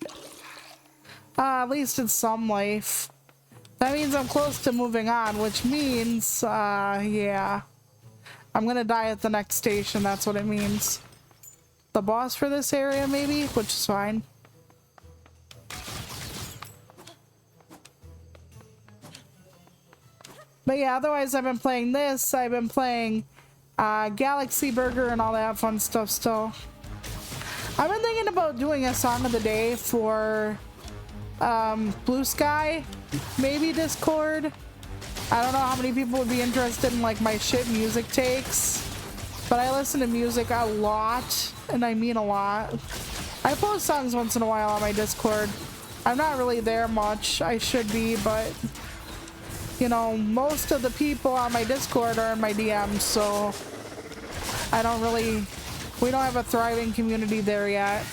At least it's some life. That means I'm close to moving on, which means, yeah. I'm gonna die at the next station, that's what it means. The boss for this area, maybe? Which is fine. But yeah, otherwise I've been playing this. I've been playing Galaxy Burger and all that fun stuff still. I've been thinking about doing a song of the day for Blue Sky, maybe Discord. I don't know how many people would be interested in like my shit music takes, but I listen to music a lot, and I mean a lot. I post songs once in a while on my Discord. I'm not really there much. I should be, but you know, most of the people on my Discord are in my DMs, so we don't have a thriving community there yet.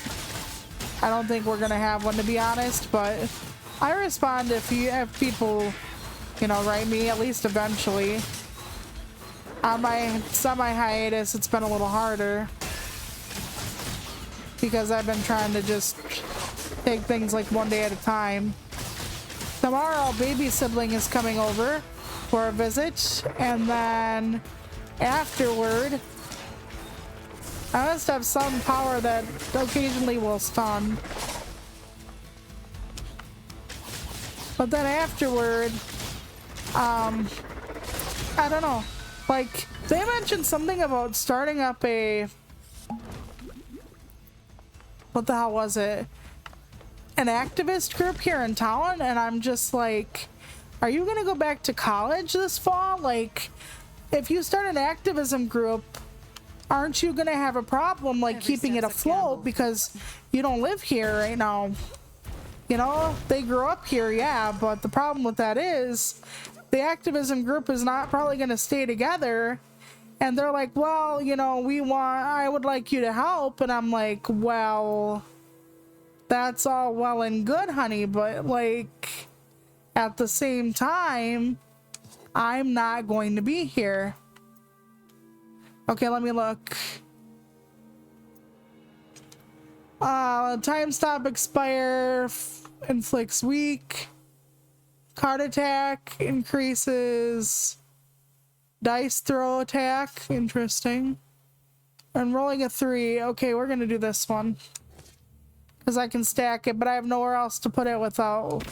I don't think we're gonna have one, to be honest, but I respond if people, you know, write me, at least eventually. On my semi-hiatus, it's been a little harder because I've been trying to just take things like one day at a time. Tomorrow, baby sibling is coming over for a visit, and then afterward, I must have some power that occasionally will stun. But then afterward, I don't know. Like, they mentioned something about starting up a... What the hell was it? An activist group here in town, and I'm just like, are you gonna go back to college this fall? Like, if you start an activism group, aren't you gonna have a problem like keeping it afloat because you don't live here right now? You know, they grew up here, yeah, but the problem with that is the activism group is not probably gonna stay together, and they're like, well, you know, I would like you to help, and I'm like, well, that's all well and good, honey, but like at the same time, I'm not going to be here. Okay, let me look. Time stop expire inflicts weak. Card attack increases dice throw attack. Interesting. And rolling a 3. Okay, we're gonna do this one. Because I can stack it, but I have nowhere else to put it without.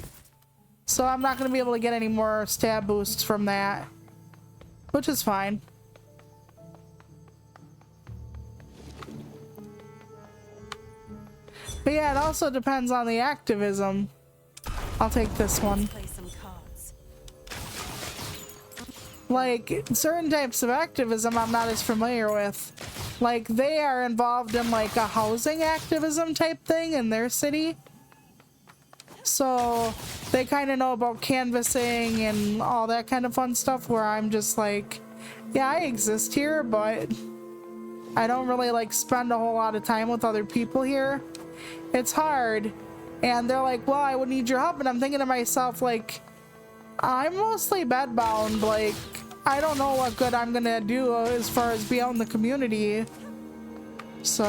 So I'm not gonna be able to get any more stab boosts from that. Which is fine. But yeah, it also depends on the activism. I'll take this one. Play some cards. like certain types of activism I'm not as familiar with. Like they are involved in like a housing activism type thing in their city. So they kind of know about canvassing and all that kind of fun stuff, where I'm just like, yeah, I exist here, but I don't really like spend a whole lot of time with other people here. It's hard. And they're like, well, I would need your help. And I'm thinking to myself, like, I'm mostly bedbound. Like, I don't know what good I'm gonna do as far as be out in the community. So,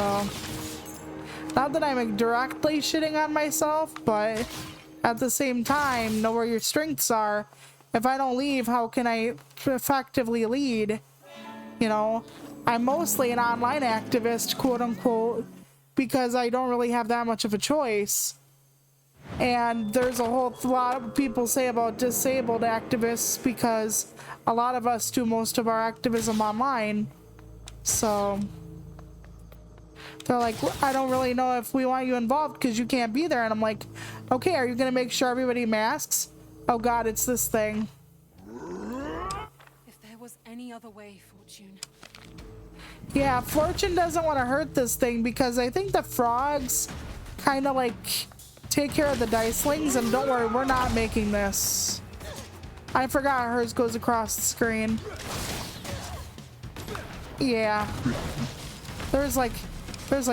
not that I'm directly shitting on myself, but at the same time, know where your strengths are. If I don't leave, how can I effectively lead? You know, I'm mostly an online activist, quote unquote, because I don't really have that much of a choice. And there's a whole lot of people say about disabled activists, because a lot of us do most of our activism online. So they're like, I don't really know if we want you involved because you can't be there. And I'm like, okay, are you gonna make sure everybody masks? Oh god, it's this thing. If there was any other way, Fortune. Yeah, Fortune doesn't want to hurt this thing because I think the frogs kind of like take care of the dicelings, and don't worry, we're not making this. I forgot hers goes across the screen. Yeah. There's like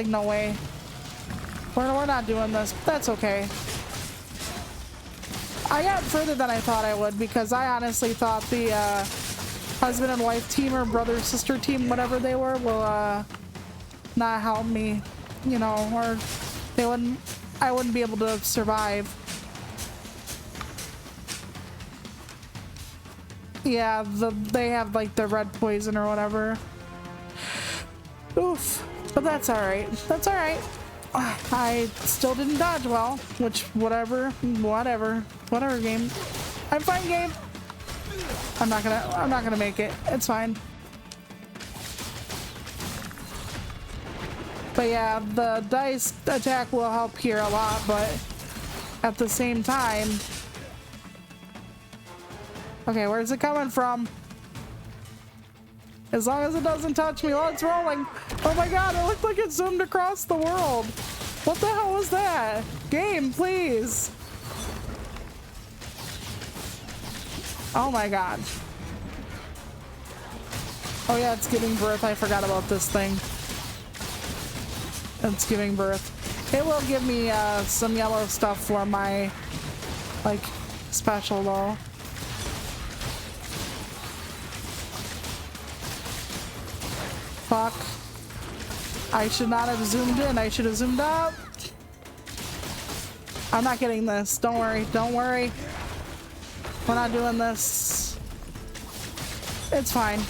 no way. We're not doing this, but that's okay. I got further than I thought I would, because I honestly thought the husband and wife team, or brother sister team, whatever they were, will not help me, you know, or I wouldn't be able to survive. Yeah, they have like the red poison or whatever. Oof, but that's all right. That's all right. I still didn't dodge well, which whatever game. I'm fine, game. I'm not gonna make it. It's fine. But yeah, the dice attack will help here a lot, but at the same time, okay, where's it coming from? As long as it doesn't touch me while it's rolling. Oh my god, it looked like it zoomed across the world. What the hell was that? Game, please. Oh my god. Oh yeah, it's giving birth. I forgot about this thing. It's giving birth. It will give me some yellow stuff for my, like, special though. Fuck. I should not have zoomed in. I should have zoomed up. I'm not getting this. Don't worry. Don't worry. We're not doing this. It's fine.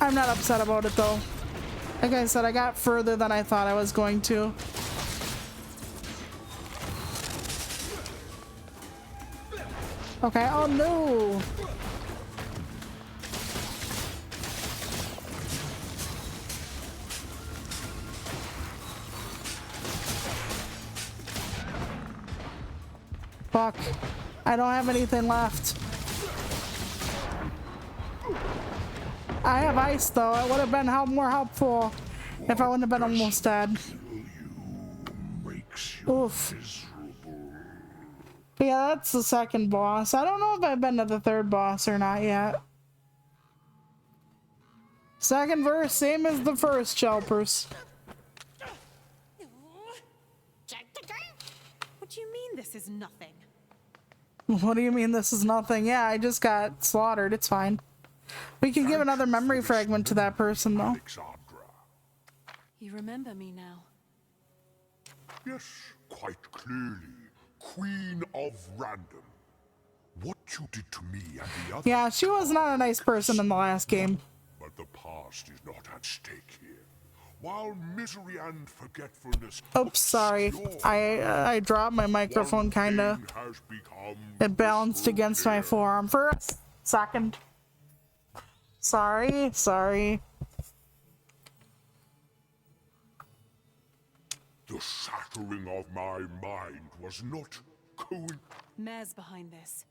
I'm not upset about it though. Like I said, I got further than I thought I was going to. Okay. Oh no. Fuck. I don't have anything left. I have ice though. It would have been more helpful if I wouldn't have been almost dead. Oof. But yeah, that's the second boss. I don't know if I've been to the third boss or not yet. Second verse, same as the first, Chelpers. What do you mean this is nothing? What do you mean this is nothing? Yeah, I just got slaughtered. It's fine. We can give another memory fragment to that person, though. You remember me now? Yes, quite clearly. Queen of Random. What you did to me and the others. Yeah, she was not a nice person in the last game. But the past is not at stake here. While misery and forgetfulness. Oops, sorry. I dropped my microphone, kinda. It balanced against my forearm for a second. Sorry. The shattering of my mind was not Mare's behind this.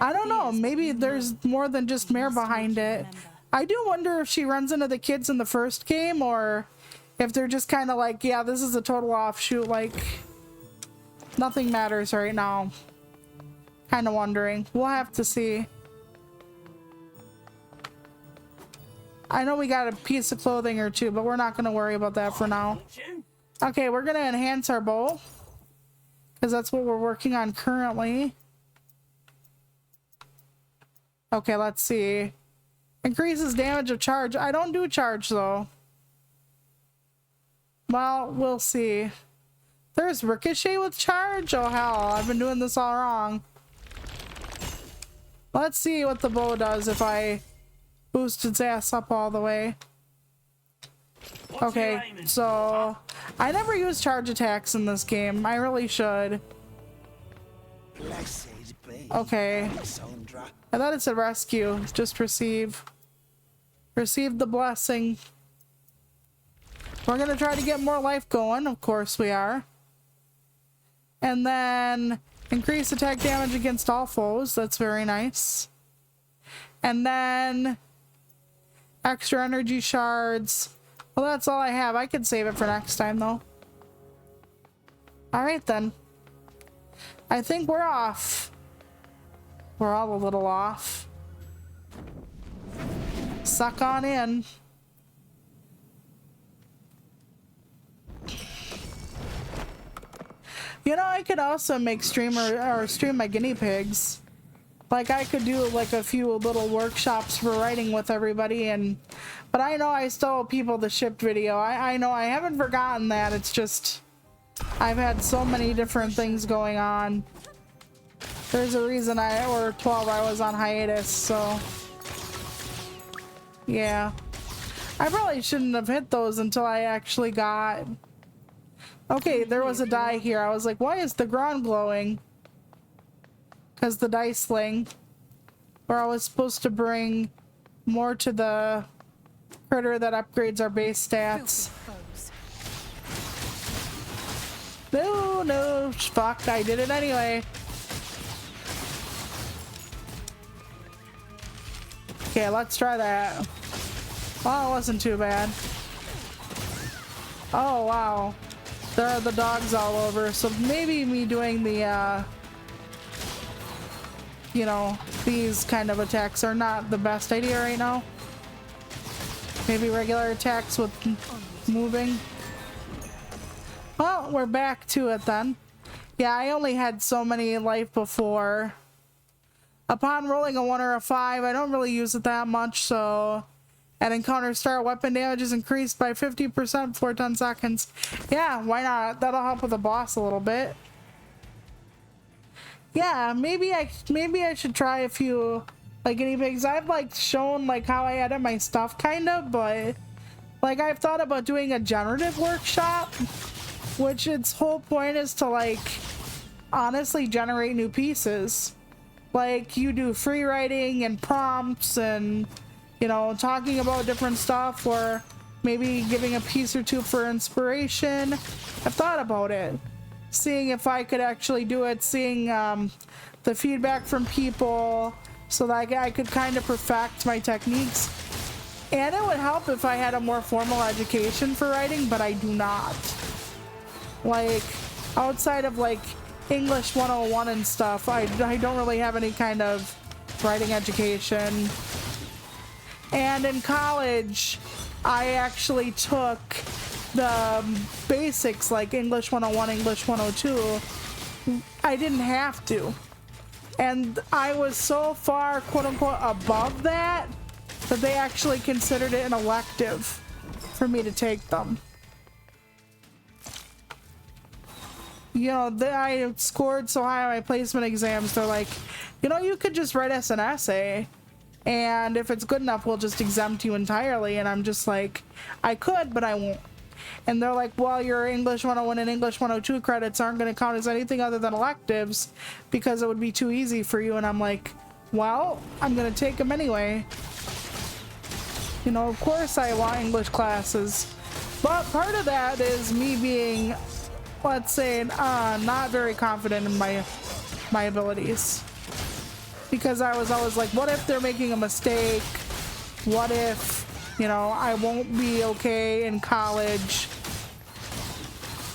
I don't know, maybe there's more than just Mare behind it. I do wonder if she runs into the kids in the first game, or if they're just kind of like, yeah, this is a total offshoot, like nothing matters right now. Kind of wondering. We'll have to see. I know we got a piece of clothing or two, but we're not going to worry about that for now. Okay, we're going to enhance our bow, because that's what we're working on currently. Okay, let's see. Increases damage of charge. I don't do charge, though. Well, we'll see. There's ricochet with charge? Oh, hell. I've been doing this all wrong. Let's see what the bow does if I boost its ass up all the way. Okay, so I never use charge attacks in this game. I really should. Okay. I thought it said rescue. Just receive. Receive the blessing. We're gonna try to get more life going. Of course we are. And then increase attack damage against all foes. That's very nice. And then extra energy shards. Well, that's all I have. I could save it for next time, though. Alright, then. I think we're off. We're all a little off. Suck on in. You know, I could also make stream my guinea pigs. Like, I could do like a few little workshops for writing with everybody, but I know I still owe people the shipped video. I know I haven't forgotten that. It's just I've had so many different things going on. There's a reason or 12 I was on hiatus, so yeah. I probably shouldn't have hit those until I actually got... Okay, there was a die here. I was like, why is the ground glowing? Because the dice sling, where I was supposed to bring more to the critter that upgrades our base stats. No, fuck, I did it anyway. Okay, let's try that. Well, it wasn't too bad. Oh, wow. There are the dogs all over, so maybe me doing the, you know, these kind of attacks are not the best idea right now. Maybe regular attacks with moving. Well, we're back to it then. Yeah, I only had so many life before. Upon rolling a 1 or a 5, I don't really use it that much, so... At encounter start, weapon damage is increased by 50% for 10 seconds. Yeah, why not? That'll help with the boss a little bit. Yeah, maybe I should try a few like guinea pigs. I've like shown like how I edit my stuff kind of, but like I've thought about doing a generative workshop, which its whole point is to like honestly generate new pieces. Like you do free writing and prompts and, you know, talking about different stuff, or maybe giving a piece or two for inspiration. I've thought about it, seeing if I could actually do it, seeing the feedback from people so that I could kind of perfect my techniques. And it would help if I had a more formal education for writing, but I do not. Like, outside of like English 101 and stuff, I don't really have any kind of writing education. And in college, I actually took the basics like English 101, English 102. I didn't have to. And I was so far, quote unquote, above that they actually considered it an elective for me to take them. You know, I scored so high on my placement exams, they're like, you know, you could just write us an essay, and if it's good enough, we'll just exempt you entirely. And I'm just like, I could, but I won't. And they're like, well, your English 101 and English 102 credits aren't going to count as anything other than electives because it would be too easy for you. And I'm like, well, I'm going to take them anyway. You know, of course I want English classes. But part of that is me being, let's say, not very confident in my abilities. because I was always like, what if they're making a mistake? What if, you know, I won't be okay in college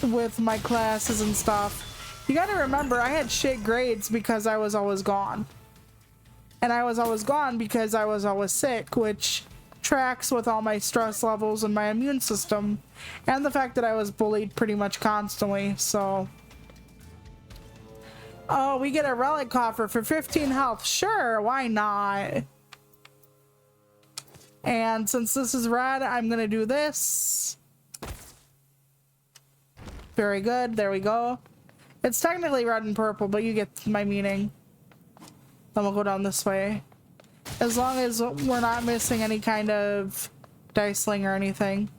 with my classes and stuff. You gotta remember, I had shit grades because I was always gone. And I was always gone because I was always sick, which tracks with all my stress levels and my immune system. And the fact that I was bullied pretty much constantly, so... Oh, we get a relic coffer for 15 health. Sure, why not? And since this is red, I'm gonna do this. Very good, there we go. It's technically red and purple, but you get my meaning. Then we'll go down this way. As long as we're not missing any kind of dice sling or anything.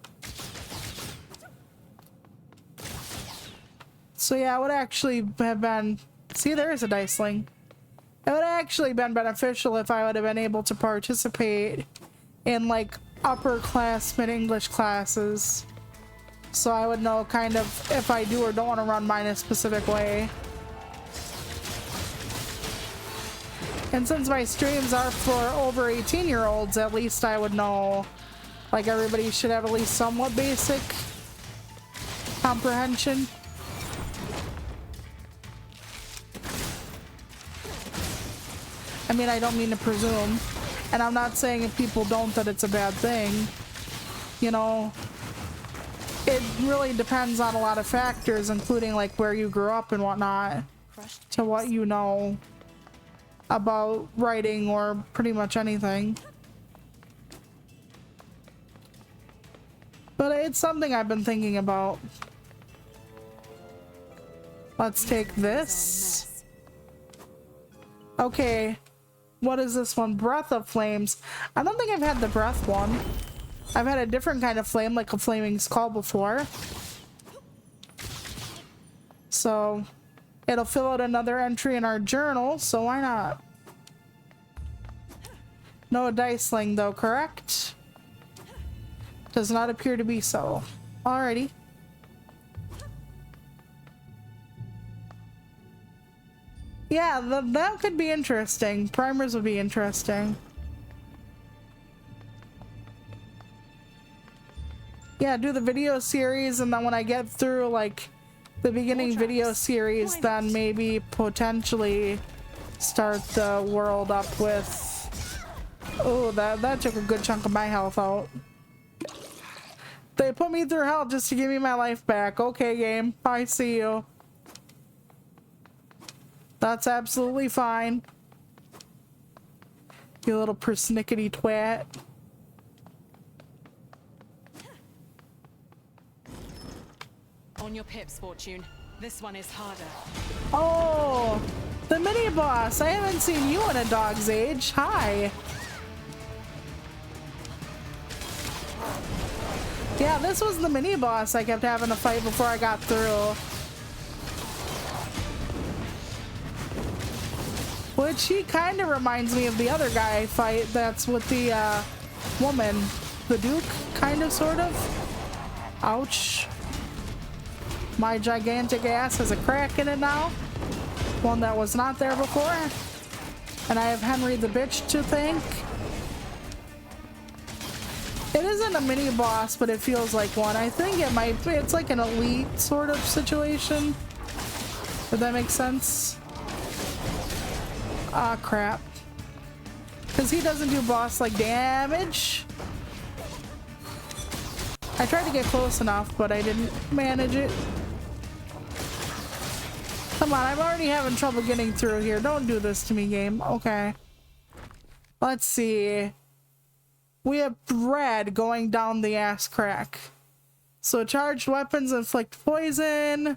So yeah, it would actually have been... See, there is a dice sling. It would have actually been beneficial if I would have been able to participate in like upperclassmen English classes. So I would know kind of if I do or don't want to run mine a specific way. And since my streams are for over 18-year-olds, at least I would know, like, everybody should have at least somewhat basic comprehension. I mean, I don't mean to presume, and I'm not saying if people don't that it's a bad thing. You know, it really depends on a lot of factors, including like where you grew up and whatnot, to what you know about writing or pretty much anything. But it's something I've been thinking about. Let's take this. Okay, what is this one? Breath of Flames. I don't think I've had the breath one. I've had a different kind of flame, like a flaming skull before. So it'll fill out another entry in our journal, so why not? No dice sling though, correct? Does not appear to be so. Alrighty. Yeah, that could be interesting. Primers would be interesting. Yeah, do the video series, and then when I get through like the beginning video series, then maybe potentially start the world up with... Oh, that took a good chunk of my health out. They put me through hell just to give me my life back. Okay, game. I see you. That's absolutely fine. You little persnickety twat. On your pips, Fortune. This one is harder. Oh, the mini boss. I haven't seen you in a dog's age. Hi. Yeah, this was the mini boss I kept having to fight before I got through. Which he kind of reminds me of the other guy I fight that's with the woman. The Duke, kind of, sort of. Ouch. My gigantic ass has a crack in it now. One that was not there before. And I have Henry the bitch to thank. It isn't a mini boss, but it feels like one. I think it might be. It's like an elite sort of situation. If that makes sense. Ah, crap. Because he doesn't do boss-like damage. I tried to get close enough, but I didn't manage it. Come on, I'm already having trouble getting through here. Don't do this to me, game. Okay. Let's see. We have red going down the ass crack. So charged weapons inflict poison.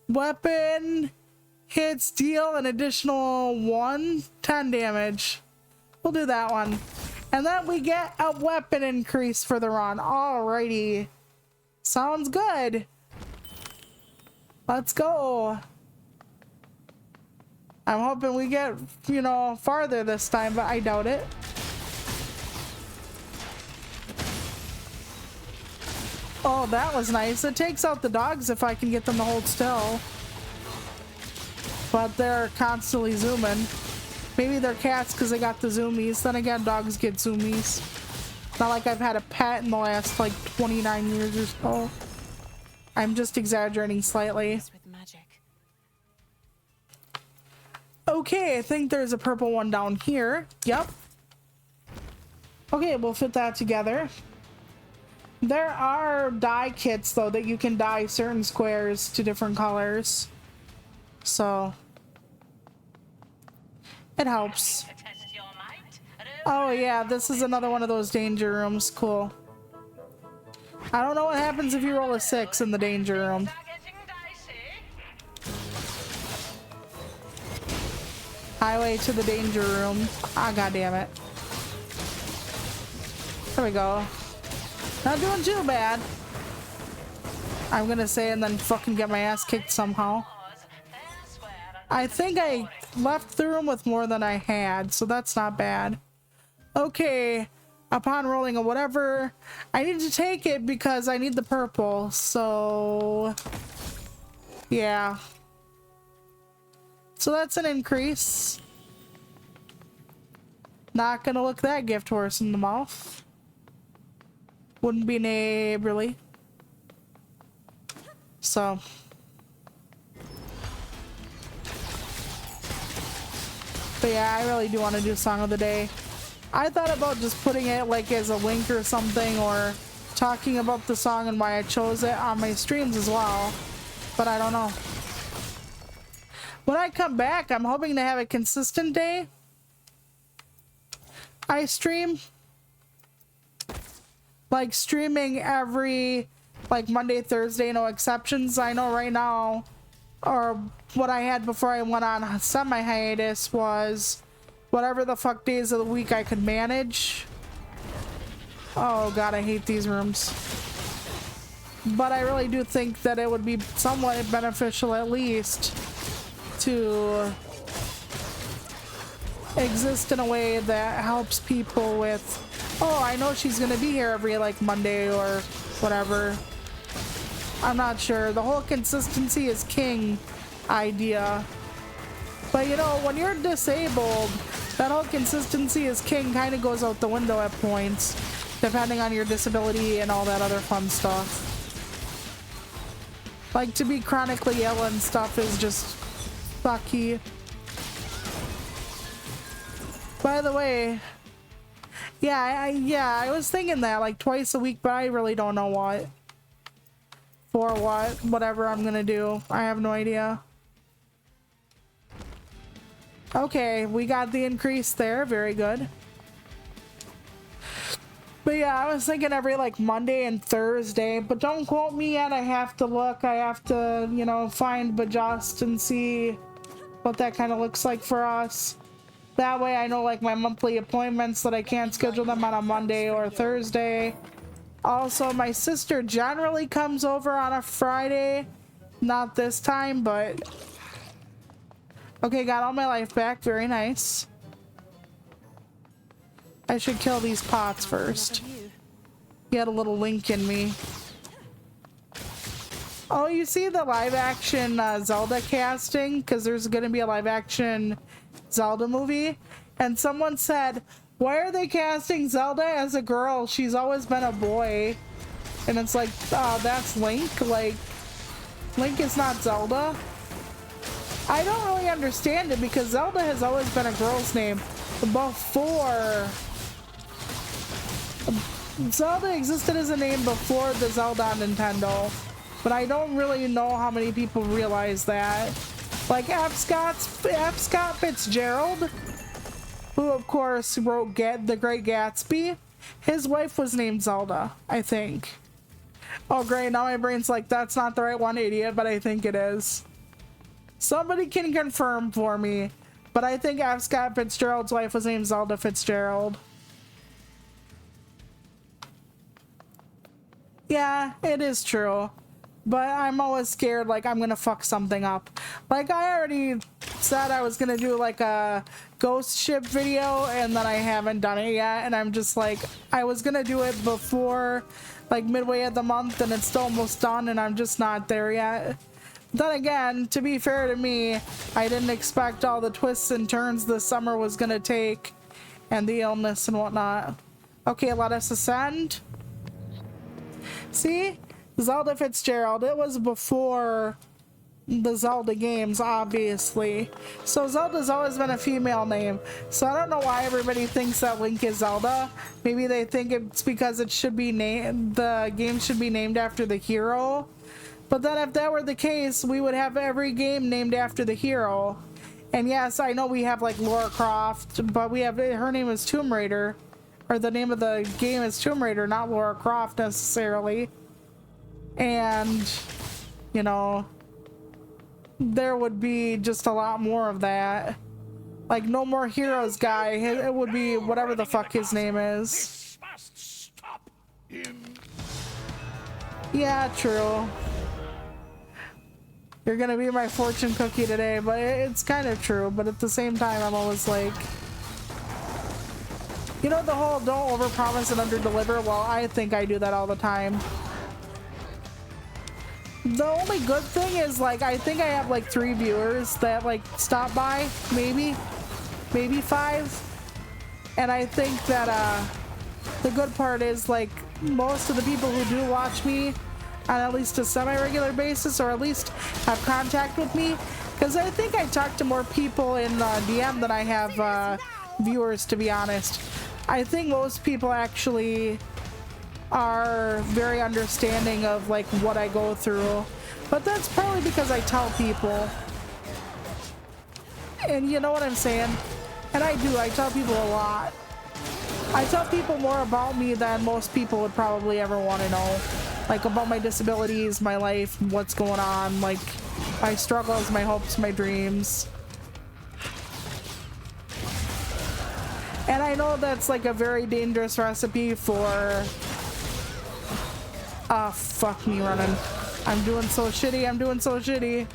Weapon hits deal an additional 10 damage. We'll do that one. And then we get a weapon increase for the run. Alrighty. Sounds good. Let's go. I'm hoping we get, you know, farther this time, but I doubt it. Oh, that was nice. It takes out the dogs if I can get them to hold still. But they're constantly zooming. Maybe they're cats because they got the zoomies. Then again, dogs get zoomies. Not like I've had a pet in the last like 29 years or so. I'm just exaggerating slightly. With magic. Okay, I think there's a purple one down here. Yep. Okay, we'll fit that together. There are dye kits though that you can dye certain squares to different colors. So it helps. Oh yeah, this is another one of those danger rooms. Cool. I don't know what happens if you roll a 6 in the danger room. Highway to the danger room. Ah, god damn it. There we go. Not doing too bad. I'm gonna say and then fucking get my ass kicked somehow. I think I left the room with more than I had, so that's not bad. Okay, upon rolling a whatever, I need to take it because I need the purple, so yeah. So that's an increase. Not gonna look that gift horse in the mouth. Wouldn't be neighborly. So but yeah, I really do want to do song of the day. I thought about just putting it like as a link or something, or talking about the song and why I chose it on my streams as well, but I don't know. When I come back, I'm hoping to have a consistent day I stream, like streaming every like Monday, Thursday, no exceptions. I know right now, or what I had before I went on semi-hiatus was whatever the fuck days of the week I could manage. Oh god, I hate these rooms. But I really do think that it would be somewhat beneficial at least to exist in a way that helps people with, oh, I know she's gonna be here every like Monday or whatever. I'm not sure. The whole consistency is king idea. But you know, when you're disabled, that whole consistency is king kind of goes out the window at points, depending on your disability and all that other fun stuff. Like, to be chronically ill and stuff is just sucky. By the way, yeah, I was thinking that like twice a week, but I really don't know what. For what, whatever I'm gonna do. I have no idea. Okay, we got the increase there. Very good. But yeah, I was thinking every like Monday and Thursday, but don't quote me yet. I have to look. I have to, you know, find Bajust and see what that kind of looks like for us. That way I know like my monthly appointments that I can't schedule them on a Monday or Thursday. Also, my sister generally comes over on a Friday. Not this time, but okay, got all my life back. Very nice. I should kill these pots first. He had a little link in me. Oh, you see the live action Zelda casting? Because there's going to be a live action Zelda movie. And someone said, why are they casting Zelda as a girl? She's always been a boy. And it's like, oh, that's Link? Like, Link is not Zelda? I don't really understand it because Zelda has always been a girl's name. Before... Zelda existed as a name before the Zelda on Nintendo. But I don't really know how many people realize that. Like F. Scott Fitzgerald, who of course wrote The Great Gatsby, his wife was named Zelda, I think. Oh great, now my brain's like, that's not the right one, idiot, but I think it is. Somebody can confirm for me, but I think F. Scott Fitzgerald's wife was named Zelda Fitzgerald. Yeah, it is true. But I'm always scared like I'm gonna fuck something up. Like I already said I was gonna do like a ghost ship video and then I haven't done it yet, and I'm just like, I was gonna do it before like midway of the month and it's still almost done and I'm just not there yet. Then again, to be fair to me, I didn't expect all the twists and turns this summer was gonna take, and the illness and whatnot. Okay, let us ascend. See? Zelda Fitzgerald. It was before the Zelda games, obviously. So Zelda's always been a female name. So I don't know why everybody thinks that Link is Zelda. Maybe they think it's because it should be named, the game should be named after the hero. But then if that were the case, we would have every game named after the hero. And yes, I know we have like Lara Croft, but we have, her name is Tomb Raider. Or the name of the game is Tomb Raider, not Lara Croft necessarily. And, you know, there would be just a lot more of that. Like No More Heroes guy, it would be whatever the fuck his name is. This must stop him. Yeah, true. You're gonna be my fortune cookie today, but it's kind of true. But at the same time, I'm always like, you know, the whole don't overpromise and underdeliver. Well, I think I do that all the time. The only good thing is, like, I think I have like 3 viewers that like stop by, maybe 5. And I think that the good part is, like, most of the people who do watch me on at least a semi-regular basis, or at least have contact with me, because I think I talk to more people in DM than I have viewers, to be honest. I think most people actually are very understanding of like what I go through, but that's probably because I tell people, and you know what I'm saying. And I tell people a lot. I tell people more about me than most people would probably ever want to know, like about my disabilities, my life, what's going on, like my struggles, my hopes, my dreams. And I know that's like a very dangerous recipe for fuck me running. I'm doing so shitty.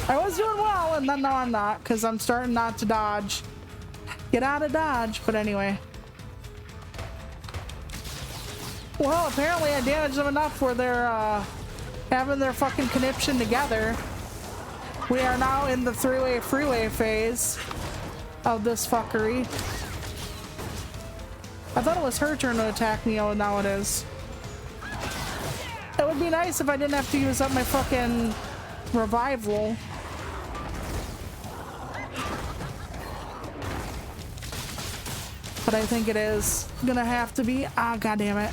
I was doing well, and then now I'm not, because I'm starting not to dodge. Get out of dodge. But anyway. Well, apparently I damaged them enough where they're having their fucking conniption together. We are now in the 3-way freeway phase of this fuckery. I thought it was her turn to attack me. Oh, now it is. It would be nice if I didn't have to use up my fucking revival. But I think it is gonna have to be. Ah, god damn it.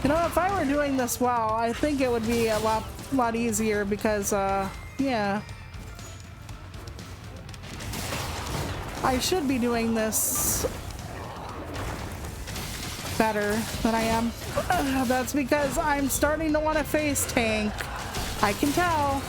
You know, if I were doing this well, I think it would be a lot easier because, yeah. I should be doing this better than I am. That's because I'm starting to want to face tank. I can tell.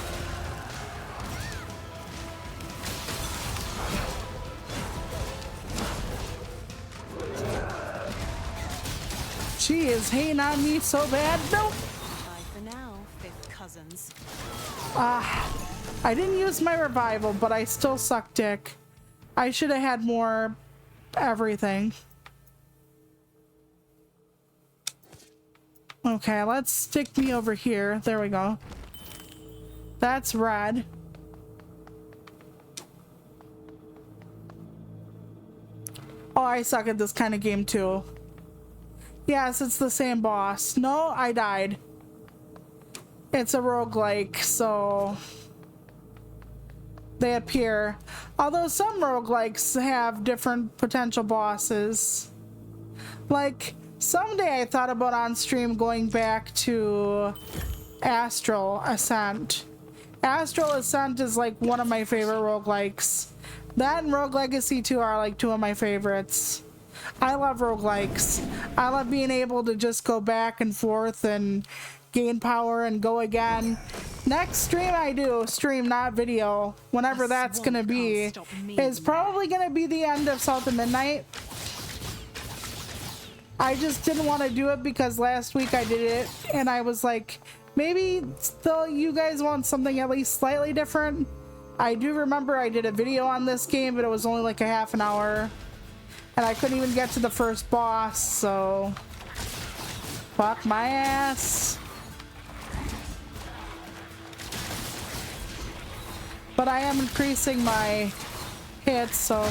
She is hating on me so bad. Nope. Bye for now, fifth cousins. I didn't use my revival, but I still suck dick. I should have had more everything. Okay, let's stick me over here. There we go. That's red. Oh, I suck at this kind of game too. Yes, it's the same boss. No, I died. It's a roguelike, so they appear. Although some roguelikes have different potential bosses. Like, someday I thought about on stream going back to Astral Ascent. Astral Ascent is like one of my favorite roguelikes. That and Rogue Legacy 2 are like 2 of my favorites. I love roguelikes. I love being able to just go back and forth and gain power and go again. Next stream I do, stream not video, whenever that's gonna be, is probably gonna be the end of South of Midnight. I just didn't want to do it because last week I did it and I was like, maybe still you guys want something at least slightly different. I do remember I did a video on this game, but it was only like a half an hour and I couldn't even get to the first boss, so Fuck my ass. But I am increasing my hits, so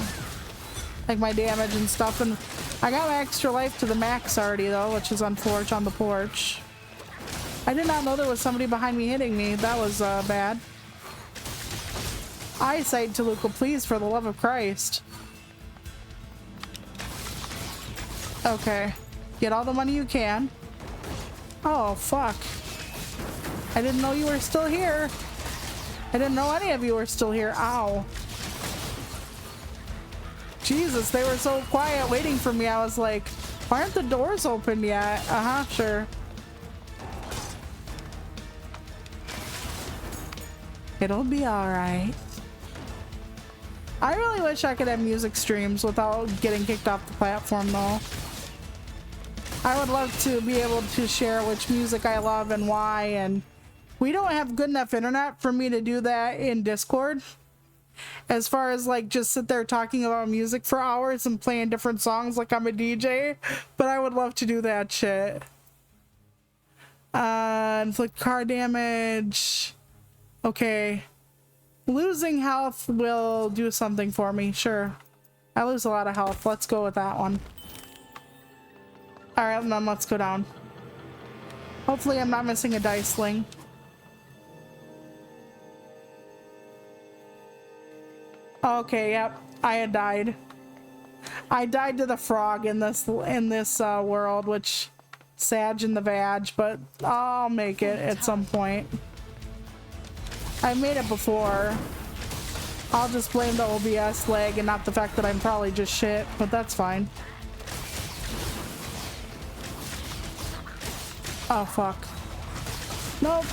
like my damage and stuff, and I got my extra life to the max already though, which is unfortunate on the porch. I did not know there was somebody behind me hitting me. That was bad. Eyesight, Toluca, please, for the love of Christ. Okay. Get all the money you can. Oh, fuck. I didn't know you were still here. I didn't know any of you were still here. Ow. Jesus, they were so quiet waiting for me. I was like, why aren't the doors open yet? Uh-huh, sure. It'll be alright. I really wish I could have music streams without getting kicked off the platform though. I would love to be able to share which music I love and why, and we don't have good enough internet for me to do that in Discord. As far as like just sit there talking about music for hours and playing different songs like I'm a DJ, but I would love to do that shit. Inflict car damage. Okay. Losing health will do something for me, sure. I lose a lot of health. Let's go with that one. Alright, then let's go down. Hopefully I'm not missing a dice sling. Okay, yep. I had died. I died to the frog in this world, which Sag in the vag, but I'll make it at some point. I've made it before. I'll just blame the OBS lag and not the fact that I'm probably just shit, but that's fine. Oh, fuck. Nope.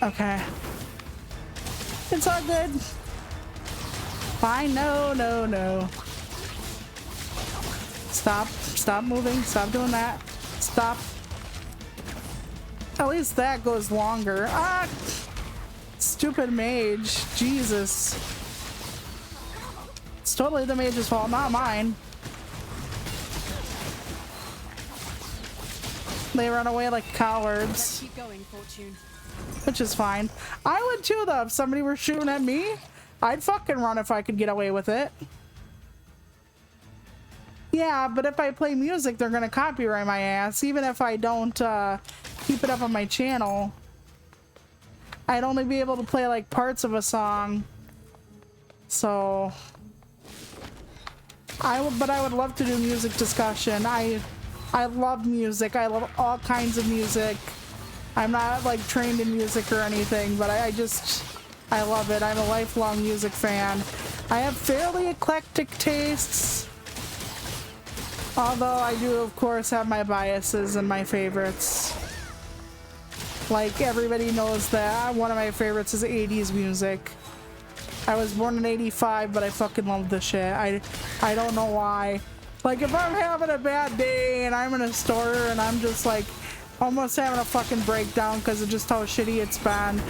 Okay. It's all good. Fine, no, no, no. Stop. Stop moving. Stop doing that. Stop. At least that goes longer. Ah! Stupid mage. Jesus. It's totally the mage's fault, not mine. They run away like cowards. Keep going, Fortune. Which is fine. I would too though. If somebody were shooting at me, I'd fucking run if I could get away with it. Yeah, but if I play music, they're gonna copyright my ass. Even if I don't keep it up on my channel, I'd only be able to play like parts of a song. So but I would love to do music discussion. I love music. I love all kinds of music. I'm not like trained in music or anything, but I love it. I'm a lifelong music fan. I have fairly eclectic tastes, although I do of course have my biases and my favorites. Like everybody knows that one of my favorites is 80s music. I was born in 85, but I fucking love the shit. I don't know why. Like if I'm having a bad day and I'm in a store and I'm just like almost having a fucking breakdown because of just how shitty it's been,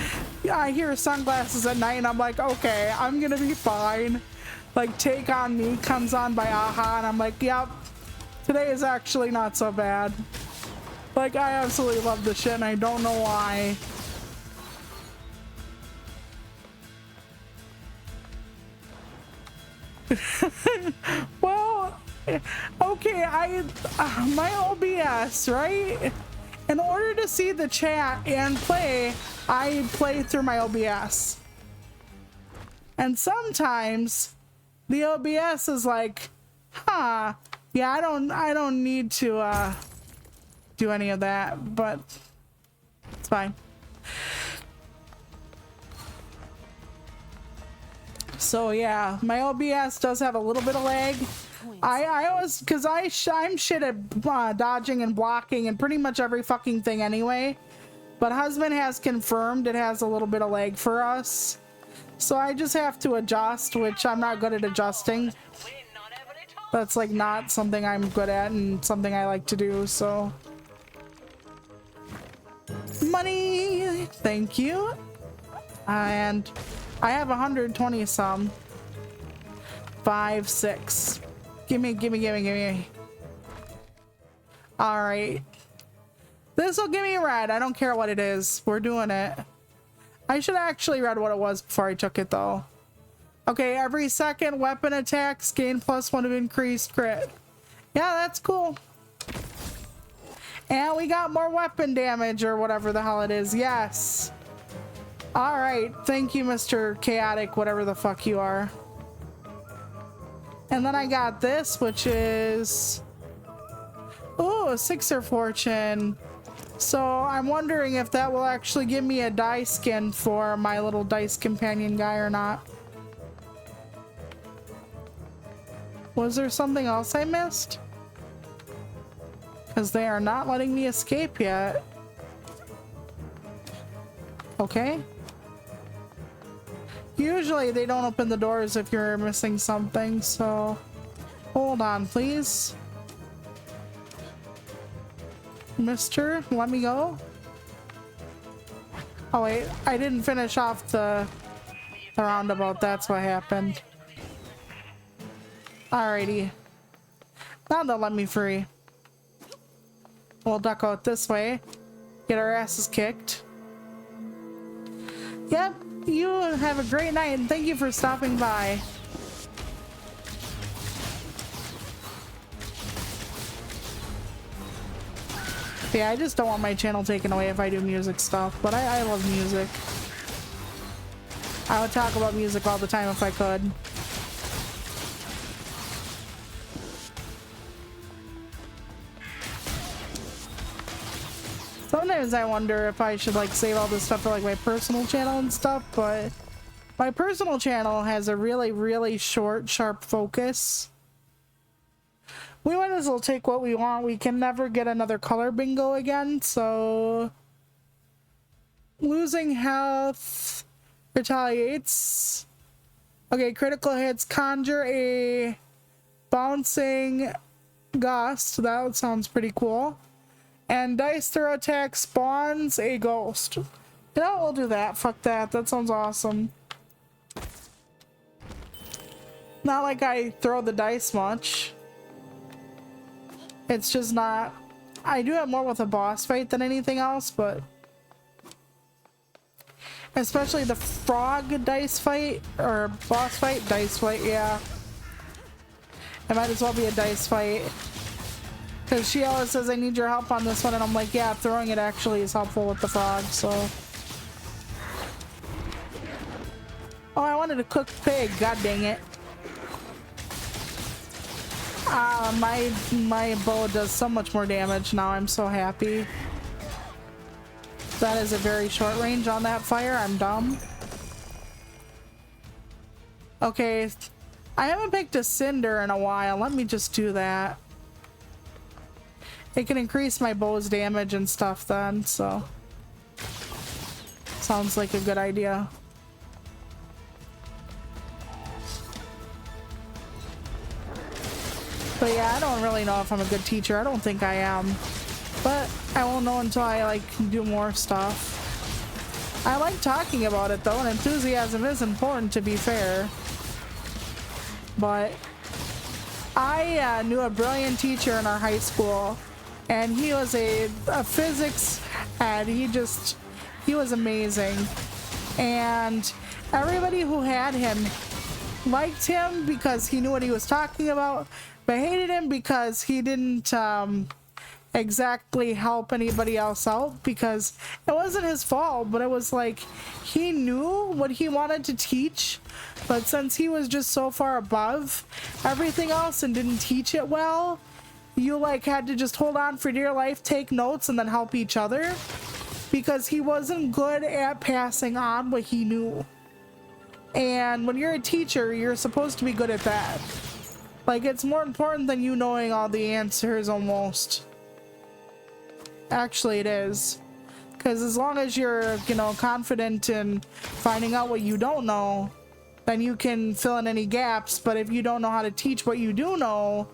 I hear Sunglasses at Night and I'm like, okay, I'm gonna be fine. Like Take On Me comes on by Aha and I'm like, yep, today is actually not so bad. Like I absolutely love the shit and I don't know why. Well, okay, my OBS, right? In order to see the chat and play, I play through my OBS. And sometimes the OBS is like, huh, yeah, I don't need to do any of that, but it's fine. So yeah, my OBS does have a little bit of lag. I always, because I'm shit at dodging and blocking and pretty much every fucking thing anyway. But husband has confirmed it has a little bit of lag for us. So I just have to adjust, which I'm not good at adjusting. That's like not something I'm good at and something I like to do, so. Money! Thank you. And I have 120 some. 5, 6. Gimme. All right. This will give me red. I don't care what it is. We're doing it. I should have actually read what it was before I took it though. Okay, every second weapon attacks gain +1 of increased crit. Yeah, that's cool. And we got more weapon damage or whatever the hell it is. Yes. All right. Thank you, Mr. Chaotic, whatever the fuck you are. And then I got this, which is... ooh, a 6er fortune. So I'm wondering if that will actually give me a dye skin for my little dice companion guy or not. Was there something else I missed? Because they are not letting me escape yet. Okay. Usually they don't open the doors if you're missing something, so hold on, please. Mister, let me go. Oh wait, I didn't finish off the roundabout, that's what happened. Alrighty. Now they'll let me free. We'll duck out this way. Get our asses kicked. Yep, you have a great night and thank you for stopping by. Yeah, I just don't want my channel taken away if I do music stuff, but I love music. I would talk about music all the time if I could. Sometimes I wonder if I should like save all this stuff for like my personal channel and stuff, but my personal channel has a really short, sharp focus. We might as well take what we want. We can never get another color bingo again, so losing health retaliates. Okay, critical hits conjure a bouncing gust. That sounds pretty cool. And dice throw attack spawns a ghost. You know, we'll do that. Fuck that. That sounds awesome. Not like I throw the dice much. It's just not... I do it more with a boss fight than anything else, but... especially the frog dice fight, or boss fight, dice fight, yeah. It might as well be a dice fight. Because she always says, I need your help on this one, and I'm like, yeah, throwing it actually is helpful with the frog, so... oh, I wanted to cook pig, god dang it. My bow does so much more damage now, I'm so happy. That is a very short range on that fire, I'm dumb. Okay, I haven't picked a cinder in a while, let me just do that. It can increase my bow's damage and stuff then, so... sounds like a good idea. But yeah, I don't really know if I'm a good teacher. I don't think I am. But I won't know until I like do more stuff. I like talking about it though, and enthusiasm is important to be fair. But I knew a brilliant teacher in our high school, and he was a physics head. He was amazing. And everybody who had him liked him because he knew what he was talking about, but hated him because he didn't exactly help anybody else out, because it wasn't his fault, but it was like he knew what he wanted to teach, but since he was just so far above everything else and didn't teach it well, you like had to just hold on for dear life, take notes, and then help each other, because he wasn't good at passing on what he knew. And when you're a teacher, you're supposed to be good at that. Like, it's more important than you knowing all the answers, almost. Actually, it is. Because as long as you're, you know, confident in finding out what you don't know, then you can fill in any gaps. But if you don't know how to teach what you do know,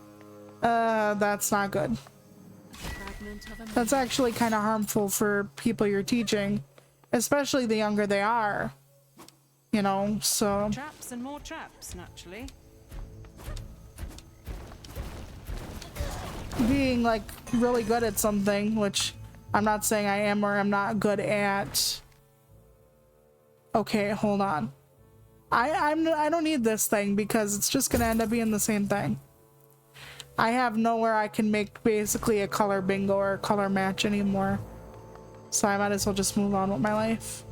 that's not good. That's actually kind of harmful for people you're teaching, especially the younger they are. You know, so... traps and more traps, naturally. being like really good at something, which I'm not saying I am or I'm not good at. Okay, hold on. I don't need this thing because it's just gonna end up being the same thing. I have nowhere I can make basically a color bingo or a color match anymore. So I might as well just move on with my life.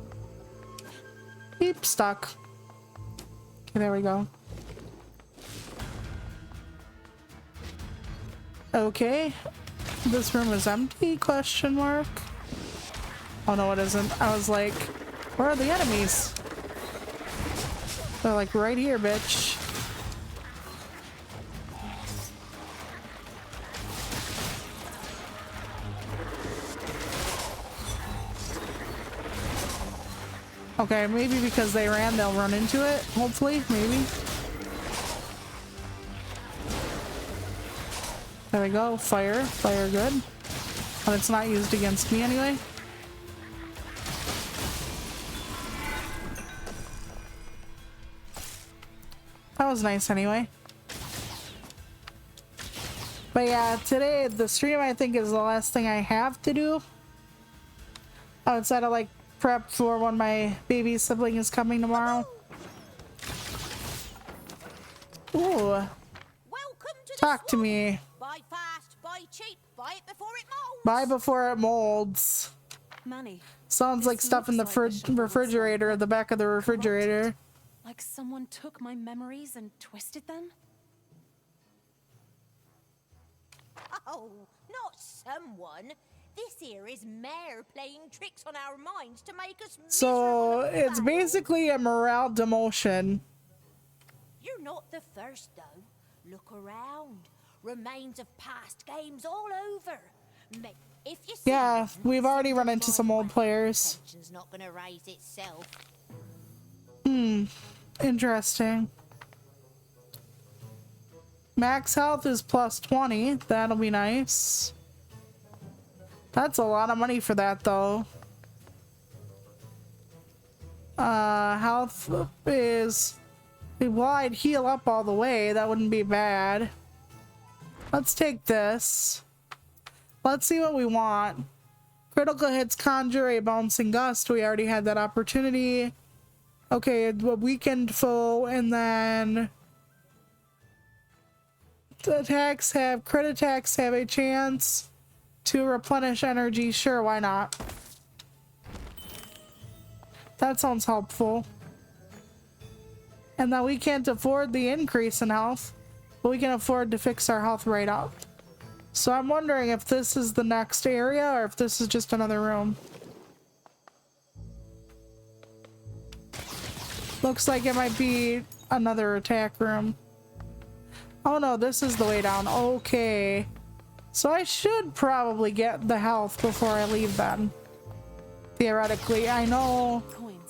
Beep, stuck. Okay, there we go. Okay. This room is empty, question mark. Oh no, it isn't. I was like, where are the enemies? They're like right here, bitch. Okay, maybe because they ran, they'll run into it. Hopefully, maybe. There we go. Fire. Fire good. But it's not used against me anyway. That was nice anyway. But yeah, today, the stream I think is the last thing I have to do. Outside of like prep for when my baby sibling is coming tomorrow. Ooh. Welcome to Talk to me. Buy fast, buy cheap, buy it before it molds. Buy before it molds. Manny, Sounds like stuff in the refrigerator, the back of the refrigerator. like someone took my memories and twisted them? Oh, not someone. This here is Mare playing tricks on our minds to make us So miserable and it's foul. basically a morale demotion. You're not the first, though. Look around. Remains of past games all over. If you see Yeah, them, we've already run into some old players. tension's not gonna raise itself. Interesting. Max health is plus 20. That'll be nice. That's a lot of money for that, though. Health is... Well, I'd heal up all the way. That wouldn't be bad. Let's take this. Let's see what we want. Critical hits conjure a bouncing gust. We already had that opportunity. Okay, a weakened foe, and then... The attacks have... Crit attacks have a chance to replenish energy. Sure, why not? That sounds helpful. And then we can't afford the increase in health, but we can afford to fix our health right up. So I'm wondering if this is the next area or if this is just another room. Looks like it might be another attack room. Oh no, this is the way down. Okay. So I should probably get the health before I leave then. Theoretically, I know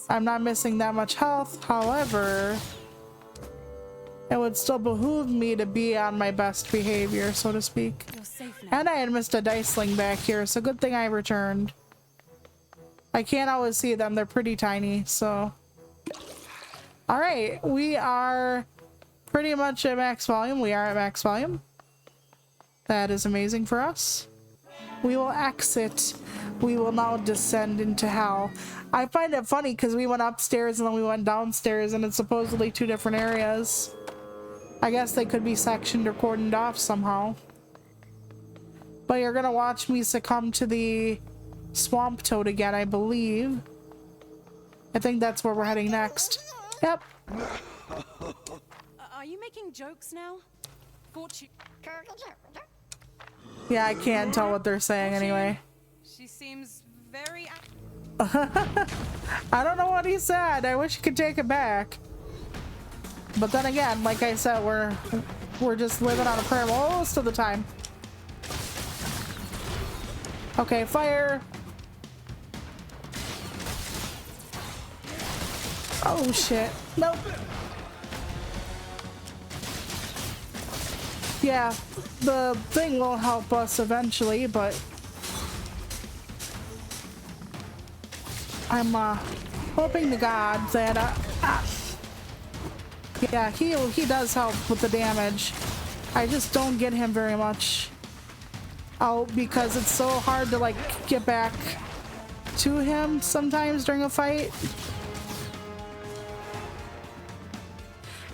I'm not missing that much health. However, it would still behoove me to be on my best behavior, so to speak. You're safe now. And I had missed a dice sling back here, so good thing I returned. I can't always see them. They're pretty tiny, so... Alright, we are pretty much at max volume. We are at max volume. That is amazing for us. We will exit. We will now descend into hell. I find it funny because we went upstairs and then we went downstairs and it's supposedly two different areas. I guess they could be sectioned or cordoned off somehow. But you're gonna watch me succumb to the swamp toad again, I believe. I think that's where we're heading next. Yep. Are you making jokes now? Fortune. Yeah, I can't tell what they're saying anyway. She seems very... I don't know what he said. I wish he could take it back. But then again, like I said, we're just living on a prayer most of the time. Okay, fire. Oh shit. Nope. Yeah, the thing will help us eventually, but I'm hoping to God that yeah, he does help with the damage. I just don't get him very much. out because it's so hard to like get back to him sometimes during a fight.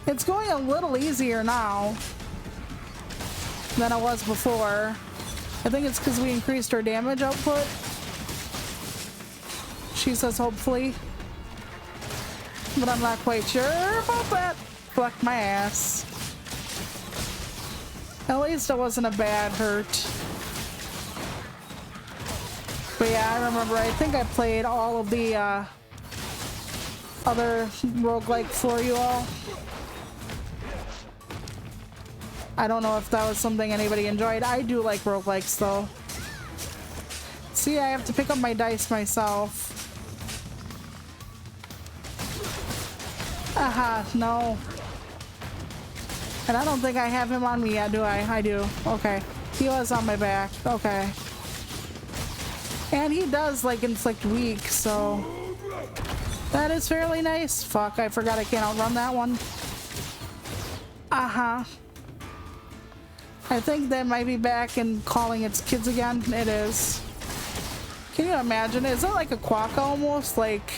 It's going a little easier now than it was before. I think it's because we increased our damage output. She says hopefully. But I'm not quite sure about that. Fuck my ass. At least it wasn't a bad hurt. But yeah, I remember, I think I played all of the other roguelike for you all. I don't know if that was something anybody enjoyed. I do like roguelikes though. See, I have to pick up my dice myself. Aha, no. And I don't think I have him on me yet, do I? I do. Okay. He was on my back. Okay. And he does, like, inflict weak, so... that is fairly nice. Fuck, I forgot I can't outrun that one. Uh-huh. I think they might be back and calling its kids again. It is. Can you imagine? Is it like a quokka almost? Like,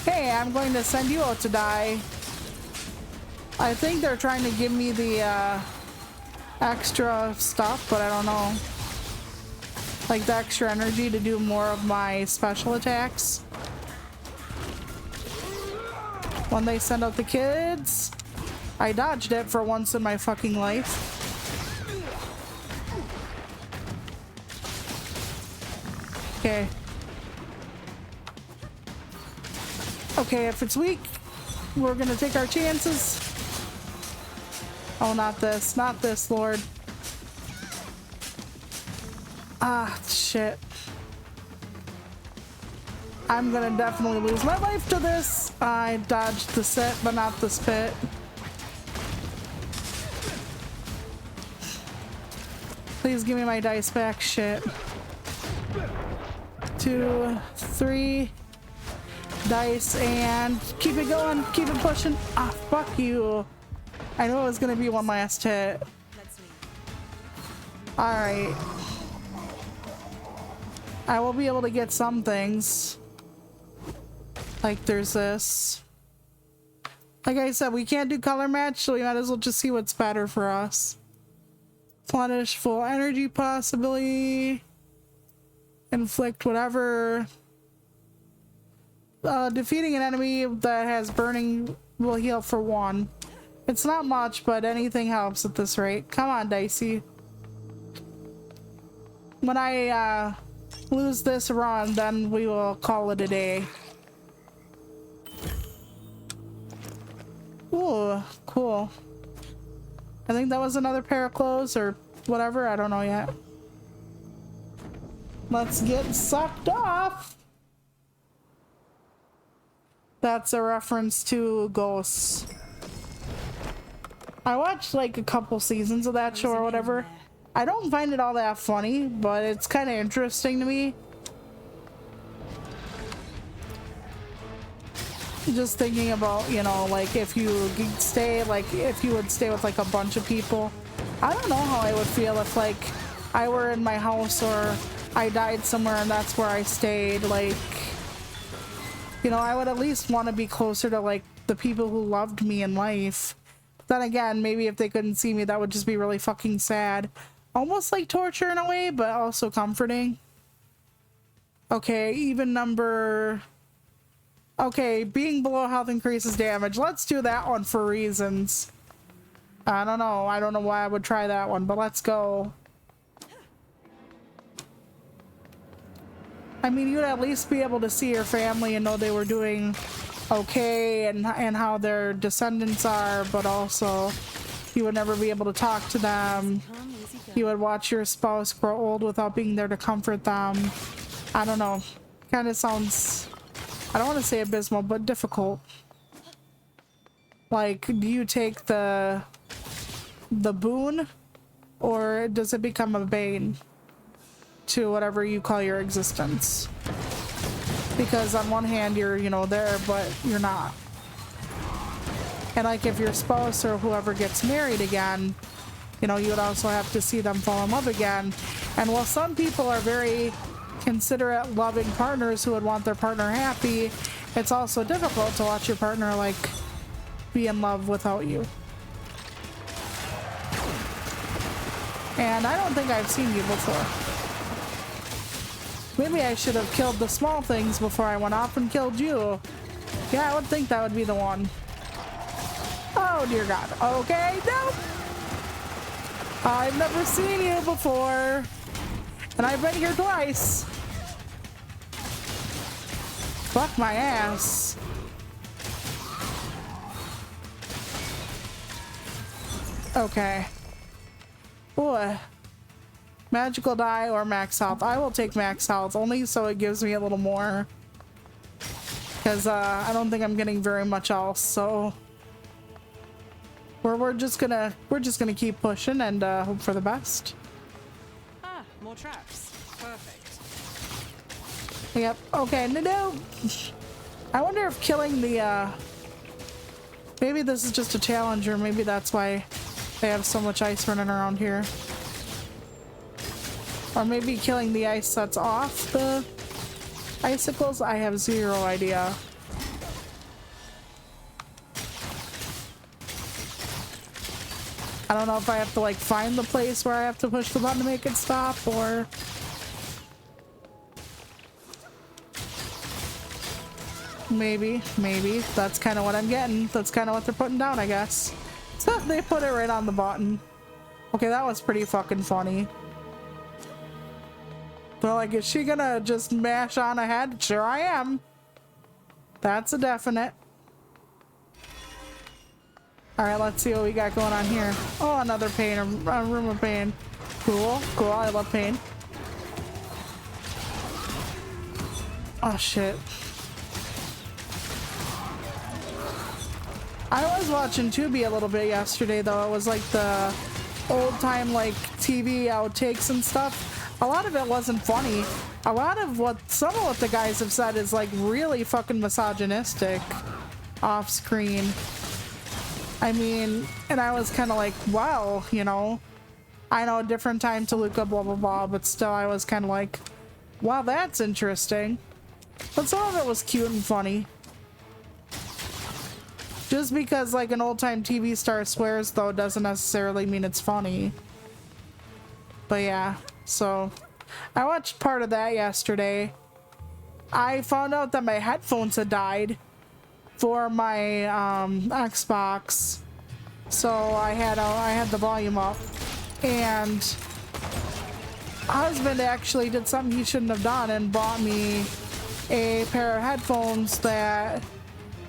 hey, I'm going to send you out to die. I think they're trying to give me the extra stuff, but I don't know. Like the extra energy to do more of my special attacks. When they send out the kids. I dodged it for once in my fucking life. Okay. Okay, if it's weak, we're gonna take our chances. Oh, not this. Not this, Lord. Ah, shit. I'm gonna definitely lose my life to this. I dodged the sit, but not the spit. Please give me my dice back. Shit. 2, 3 dice and keep it going. Keep it pushing. Ah, fuck you. I knew it was gonna be one last hit. Alright. I will be able to get some things. Like there's this. Like I said, we can't do color match, so we might as well just see what's better for us. Replenish full energy possibility. Inflict whatever. Defeating an enemy that has burning will heal for 1. It's not much, but anything helps at this rate. Come on, Dicey. When I lose this run, then we will call it a day. Ooh, cool. I think that was another pair of clothes or whatever. I don't know yet. Let's get sucked off. That's a reference to Ghosts. I watched like a couple seasons of that show or whatever. I don't find it all that funny, but it's kind of interesting to me. Just thinking about, you know, like if you stay, like if you would stay with like a bunch of people. I don't know how I would feel if like I were in my house or I died somewhere and that's where I stayed. Like, you know, I would at least want to be closer to like the people who loved me in life. Then again, maybe if they couldn't see me, that would just be really fucking sad. Almost like torture in a way, but also comforting. Okay, even number... Okay, being below health increases damage. Let's do that one for reasons. I don't know. I don't know why I would try that one, but let's go. I mean, you'd at least be able to see your family and know they were doing okay and how their descendants are, but also you would never be able to talk to them. You would watch your spouse grow old without being there to comfort them. I don't know. Kind of sounds... I don't want to say abysmal, but difficult. Like, do you take the boon, or does it become a bane to whatever you call your existence? Because on one hand, you're, you know, there, but you're not. And like, if your spouse or whoever gets married again, you know, you would also have to see them fall in love again. And while some people are very considerate, loving partners who would want their partner happy, it's also difficult to watch your partner like be in love without you. And I don't think I've seen you before. Maybe I should have killed the small things before I went off and killed you. Yeah, I would think that would be the one. Oh dear God. Okay, nope. I've never seen you before. And I've been here twice. Fuck my ass. Okay. Boy. Magical die or max health. I will take max health only so it gives me a little more. Because I don't think I'm getting very much else, so we're just gonna keep pushing and hope for the best. Ah, more traps. Perfect. Yep. Okay. No. I wonder if killing the maybe this is just a challenge, or maybe that's why they have so much ice running around here. Or maybe killing the ice sets off the icicles? I have zero idea. I don't know if I have to like find the place where I have to push the button to make it stop, or... Maybe. That's kind of what I'm getting. That's kind of what they're putting down, I guess. So they put it right on the button. Okay, that was pretty fucking funny. They're like, is she gonna just mash on ahead? Sure I am. That's a definite. Alright, let's see what we got going on here. Oh, another pain, a room of pain. Cool, I love pain. Oh shit. I was watching Tubi a little bit yesterday though. It was like the old time like TV outtakes and stuff. A lot of it wasn't funny. A lot of some of what the guys have said is like really fucking misogynistic off screen. I mean, and I was kind of like, wow, you know, I know a different time to Luca, blah, blah, blah, but still I was kind of like, wow, that's interesting. But some of it was cute and funny. Just because like an old time TV star swears though doesn't necessarily mean it's funny. But yeah. So, I watched part of that yesterday. I found out that my headphones had died for my Xbox, so I had the volume up, and husband actually did something he shouldn't have done and bought me a pair of headphones that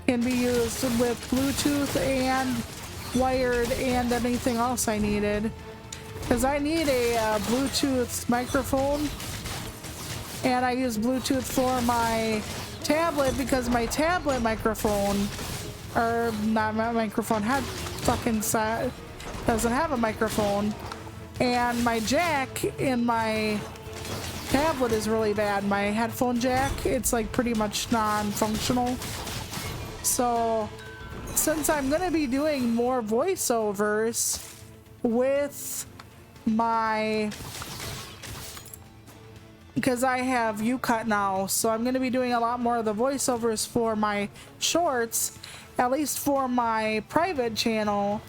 can be used with Bluetooth and wired and anything else I needed. Because I need a Bluetooth microphone, and I use Bluetooth for my tablet because my tablet microphone, or not my microphone, doesn't have a microphone, and my jack in my tablet is really bad. My headphone jack, it's like pretty much non-functional. So since I'm gonna be doing more voiceovers with because I have UCut now, so I'm going to be doing a lot more of the voiceovers for my shorts, at least for my private channel,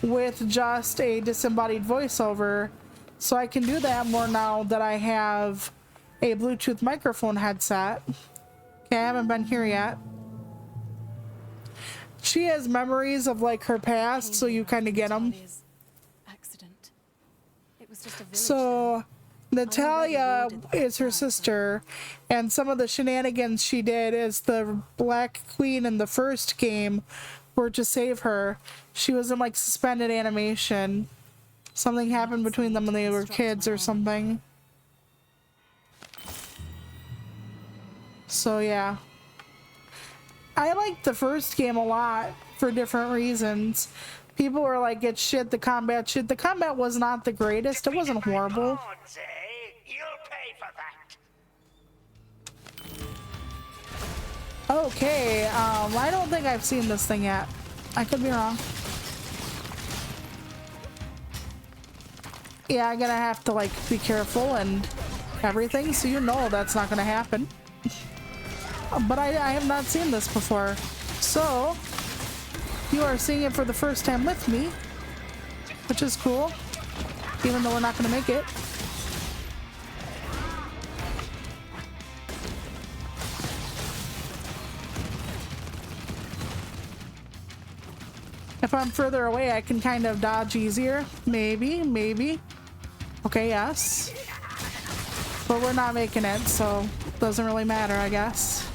with just a disembodied voiceover, so I can do that more now that I have a Bluetooth microphone headset. Okay, I haven't been here yet. She has memories of like her past, so you kind of get them. So Natalia is her sister, and some of the shenanigans she did as the Black Queen in the first game were to save her. She was in like suspended animation. Something happened between them when they were kids or something. So yeah. I liked the first game a lot for different reasons. People were like, it's shit, the combat shit. The combat was not the greatest. It wasn't horrible. Okay, I don't think I've seen this thing yet. I could be wrong. Yeah, I'm gonna have to like be careful and everything, so you know that's not gonna happen. But I have not seen this before, so you are seeing it for the first time with me, which is cool, even though we're not gonna make it. If I'm further away, I can kind of dodge easier. Maybe, maybe. Okay, yes. But we're not making it, so doesn't really matter, I guess.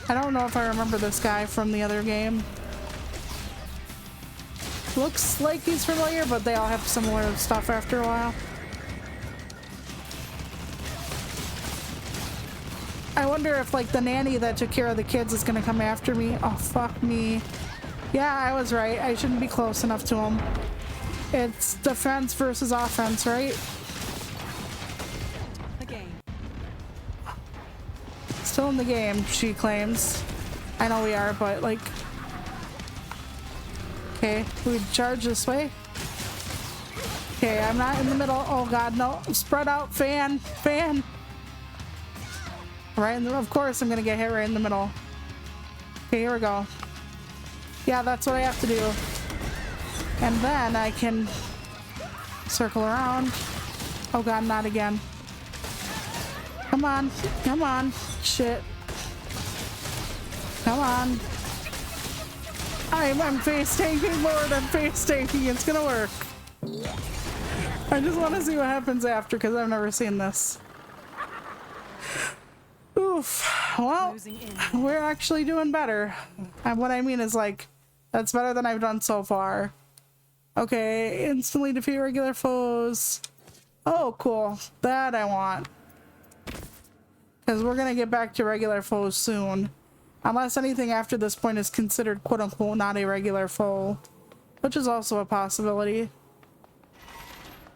I don't know if I remember this guy from the other game. Looks like he's familiar, but they all have similar stuff after a while. I wonder if like the nanny that took care of the kids is gonna come after me. Oh, fuck me. Yeah, I was right. I shouldn't be close enough to him. It's defense versus offense, right? The game. Still in the game, she claims. I know we are, but like... Okay, we charge this way. Okay, I'm not in the middle. Oh god, no. Spread out, fan, fan. Right in the... Of course I'm gonna get hit right in the middle. Okay, here we go. Yeah, that's what I have to do. And then I can circle around. Oh god, not again. Come on, come on. Shit. Come on. I'm face tanking, Lord. I'm face tanking. It's gonna work. I just want to see what happens after because I've never seen this. Oof. Well, we're actually doing better. And what I mean is like, that's better than I've done so far. Okay, instantly defeat regular foes. Oh, cool. That I want. Because we're gonna get back to regular foes soon. Unless anything after this point is considered quote-unquote not a regular foe. Which is also a possibility.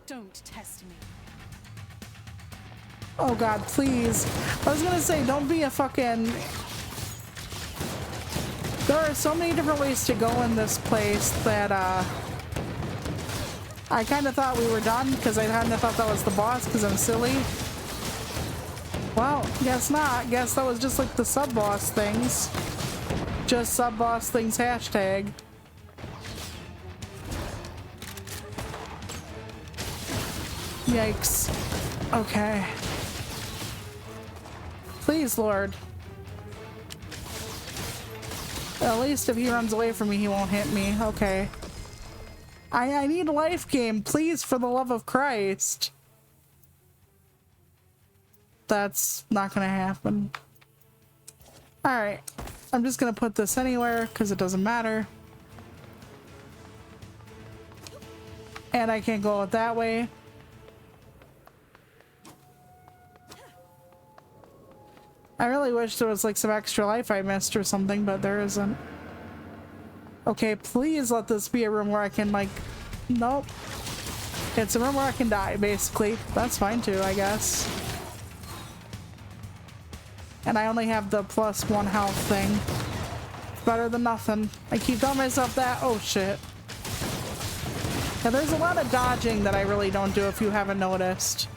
Don't test me. Oh god, please. I was gonna say, don't be a fucking... There are so many different ways to go in this place that, I kind of thought we were done because I kind of thought that was the boss because I'm silly. Well, guess not. Guess that was just like the sub-boss things. Just sub-boss things hashtag. Yikes. Okay. Please, Lord. At least if he runs away from me, he won't hit me. Okay. I need a life game, please, for the love of Christ. That's not gonna happen. Alright. I'm just gonna put this anywhere, because it doesn't matter. And I can't go it that way. I really wish there was like some extra life I missed or something, but there isn't. Okay, please let this be a room where I can like... Nope. It's a room where I can die, basically. That's fine too, I guess. And I only have the +1 health thing. It's better than nothing. I keep telling myself that. Oh shit. Yeah, there's a lot of dodging that I really don't do if you haven't noticed.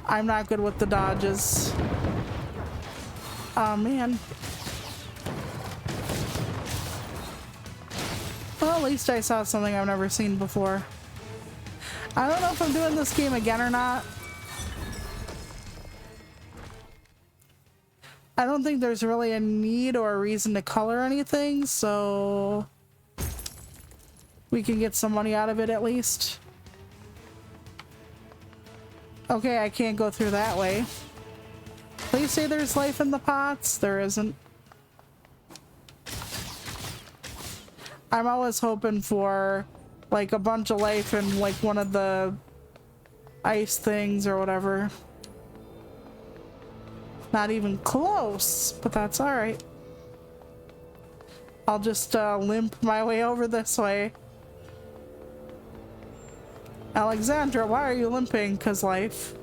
I'm not good with the dodges. Oh man. Well, at least I saw something I've never seen before. I don't know if I'm doing this game again or not. I don't think there's really a need or a reason to color anything, so we can get some money out of it at least. Okay, I can't go through that way. Please say there's life in the pots. There isn't. I'm always hoping for like a bunch of life in like one of the ice things or whatever. Not even close, but that's all right. I'll just limp my way over this way. Alexandra, why are you limping? 'Cause life.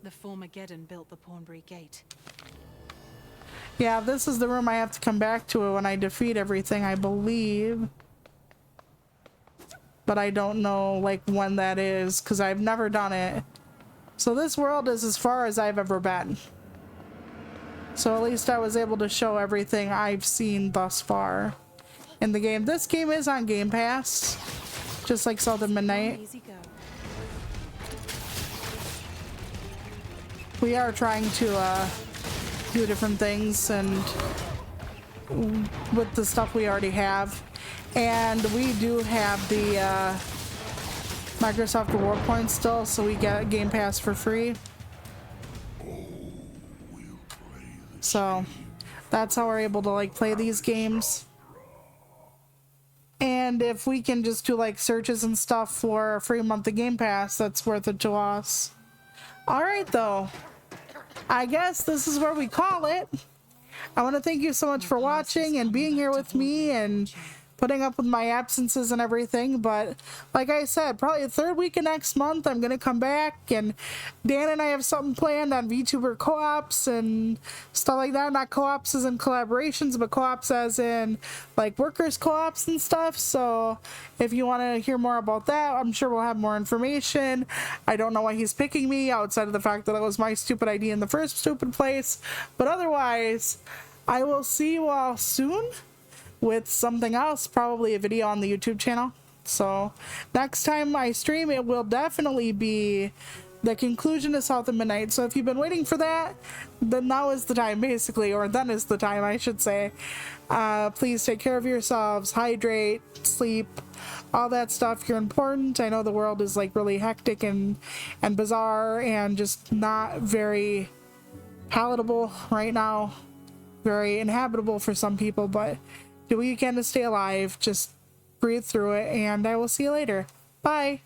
The Formageddon built the Pornbury Gate. Yeah, this is the room I have to come back to when I defeat everything, I believe. but I don't know like when that is because I've never done it. So this world is as far as I've ever been. So at least I was able to show everything I've seen thus far in the game. This game is on Game Pass, just like Southern Midnight. Easy go. We are trying to do different things and with the stuff we already have. And we do have the Microsoft reward points still, so we get Game Pass for free. So that's how we're able to like play these games. And if we can just do like searches and stuff for a free month of Game Pass, that's worth it to us. All right, though. I guess this is where we call it. I want to thank you so much for watching and being here with me and putting up with my absences and everything. But like I said, probably the third week of next month, I'm going to come back, and Dan and I have something planned on VTuber co-ops and stuff like that. Not co-ops as in collaborations, but co-ops as in like workers co-ops and stuff. So if you want to hear more about that, I'm sure we'll have more information. I don't know why he's picking me outside of the fact that it was my stupid idea in the first stupid place. But otherwise, I will see you all soon with something else, probably a video on the YouTube channel. So next time I stream, it will definitely be the conclusion to South of Midnight. So if you've been waiting for that, then now is the time, basically, or then is the time, I should say. Please take care of yourselves, hydrate, sleep, all that stuff. You're important. I know the world is like really hectic and bizarre and just not very palatable right now, very inhabitable for some people, but do what you can to stay alive. Just breathe through it, and I will see you later. Bye.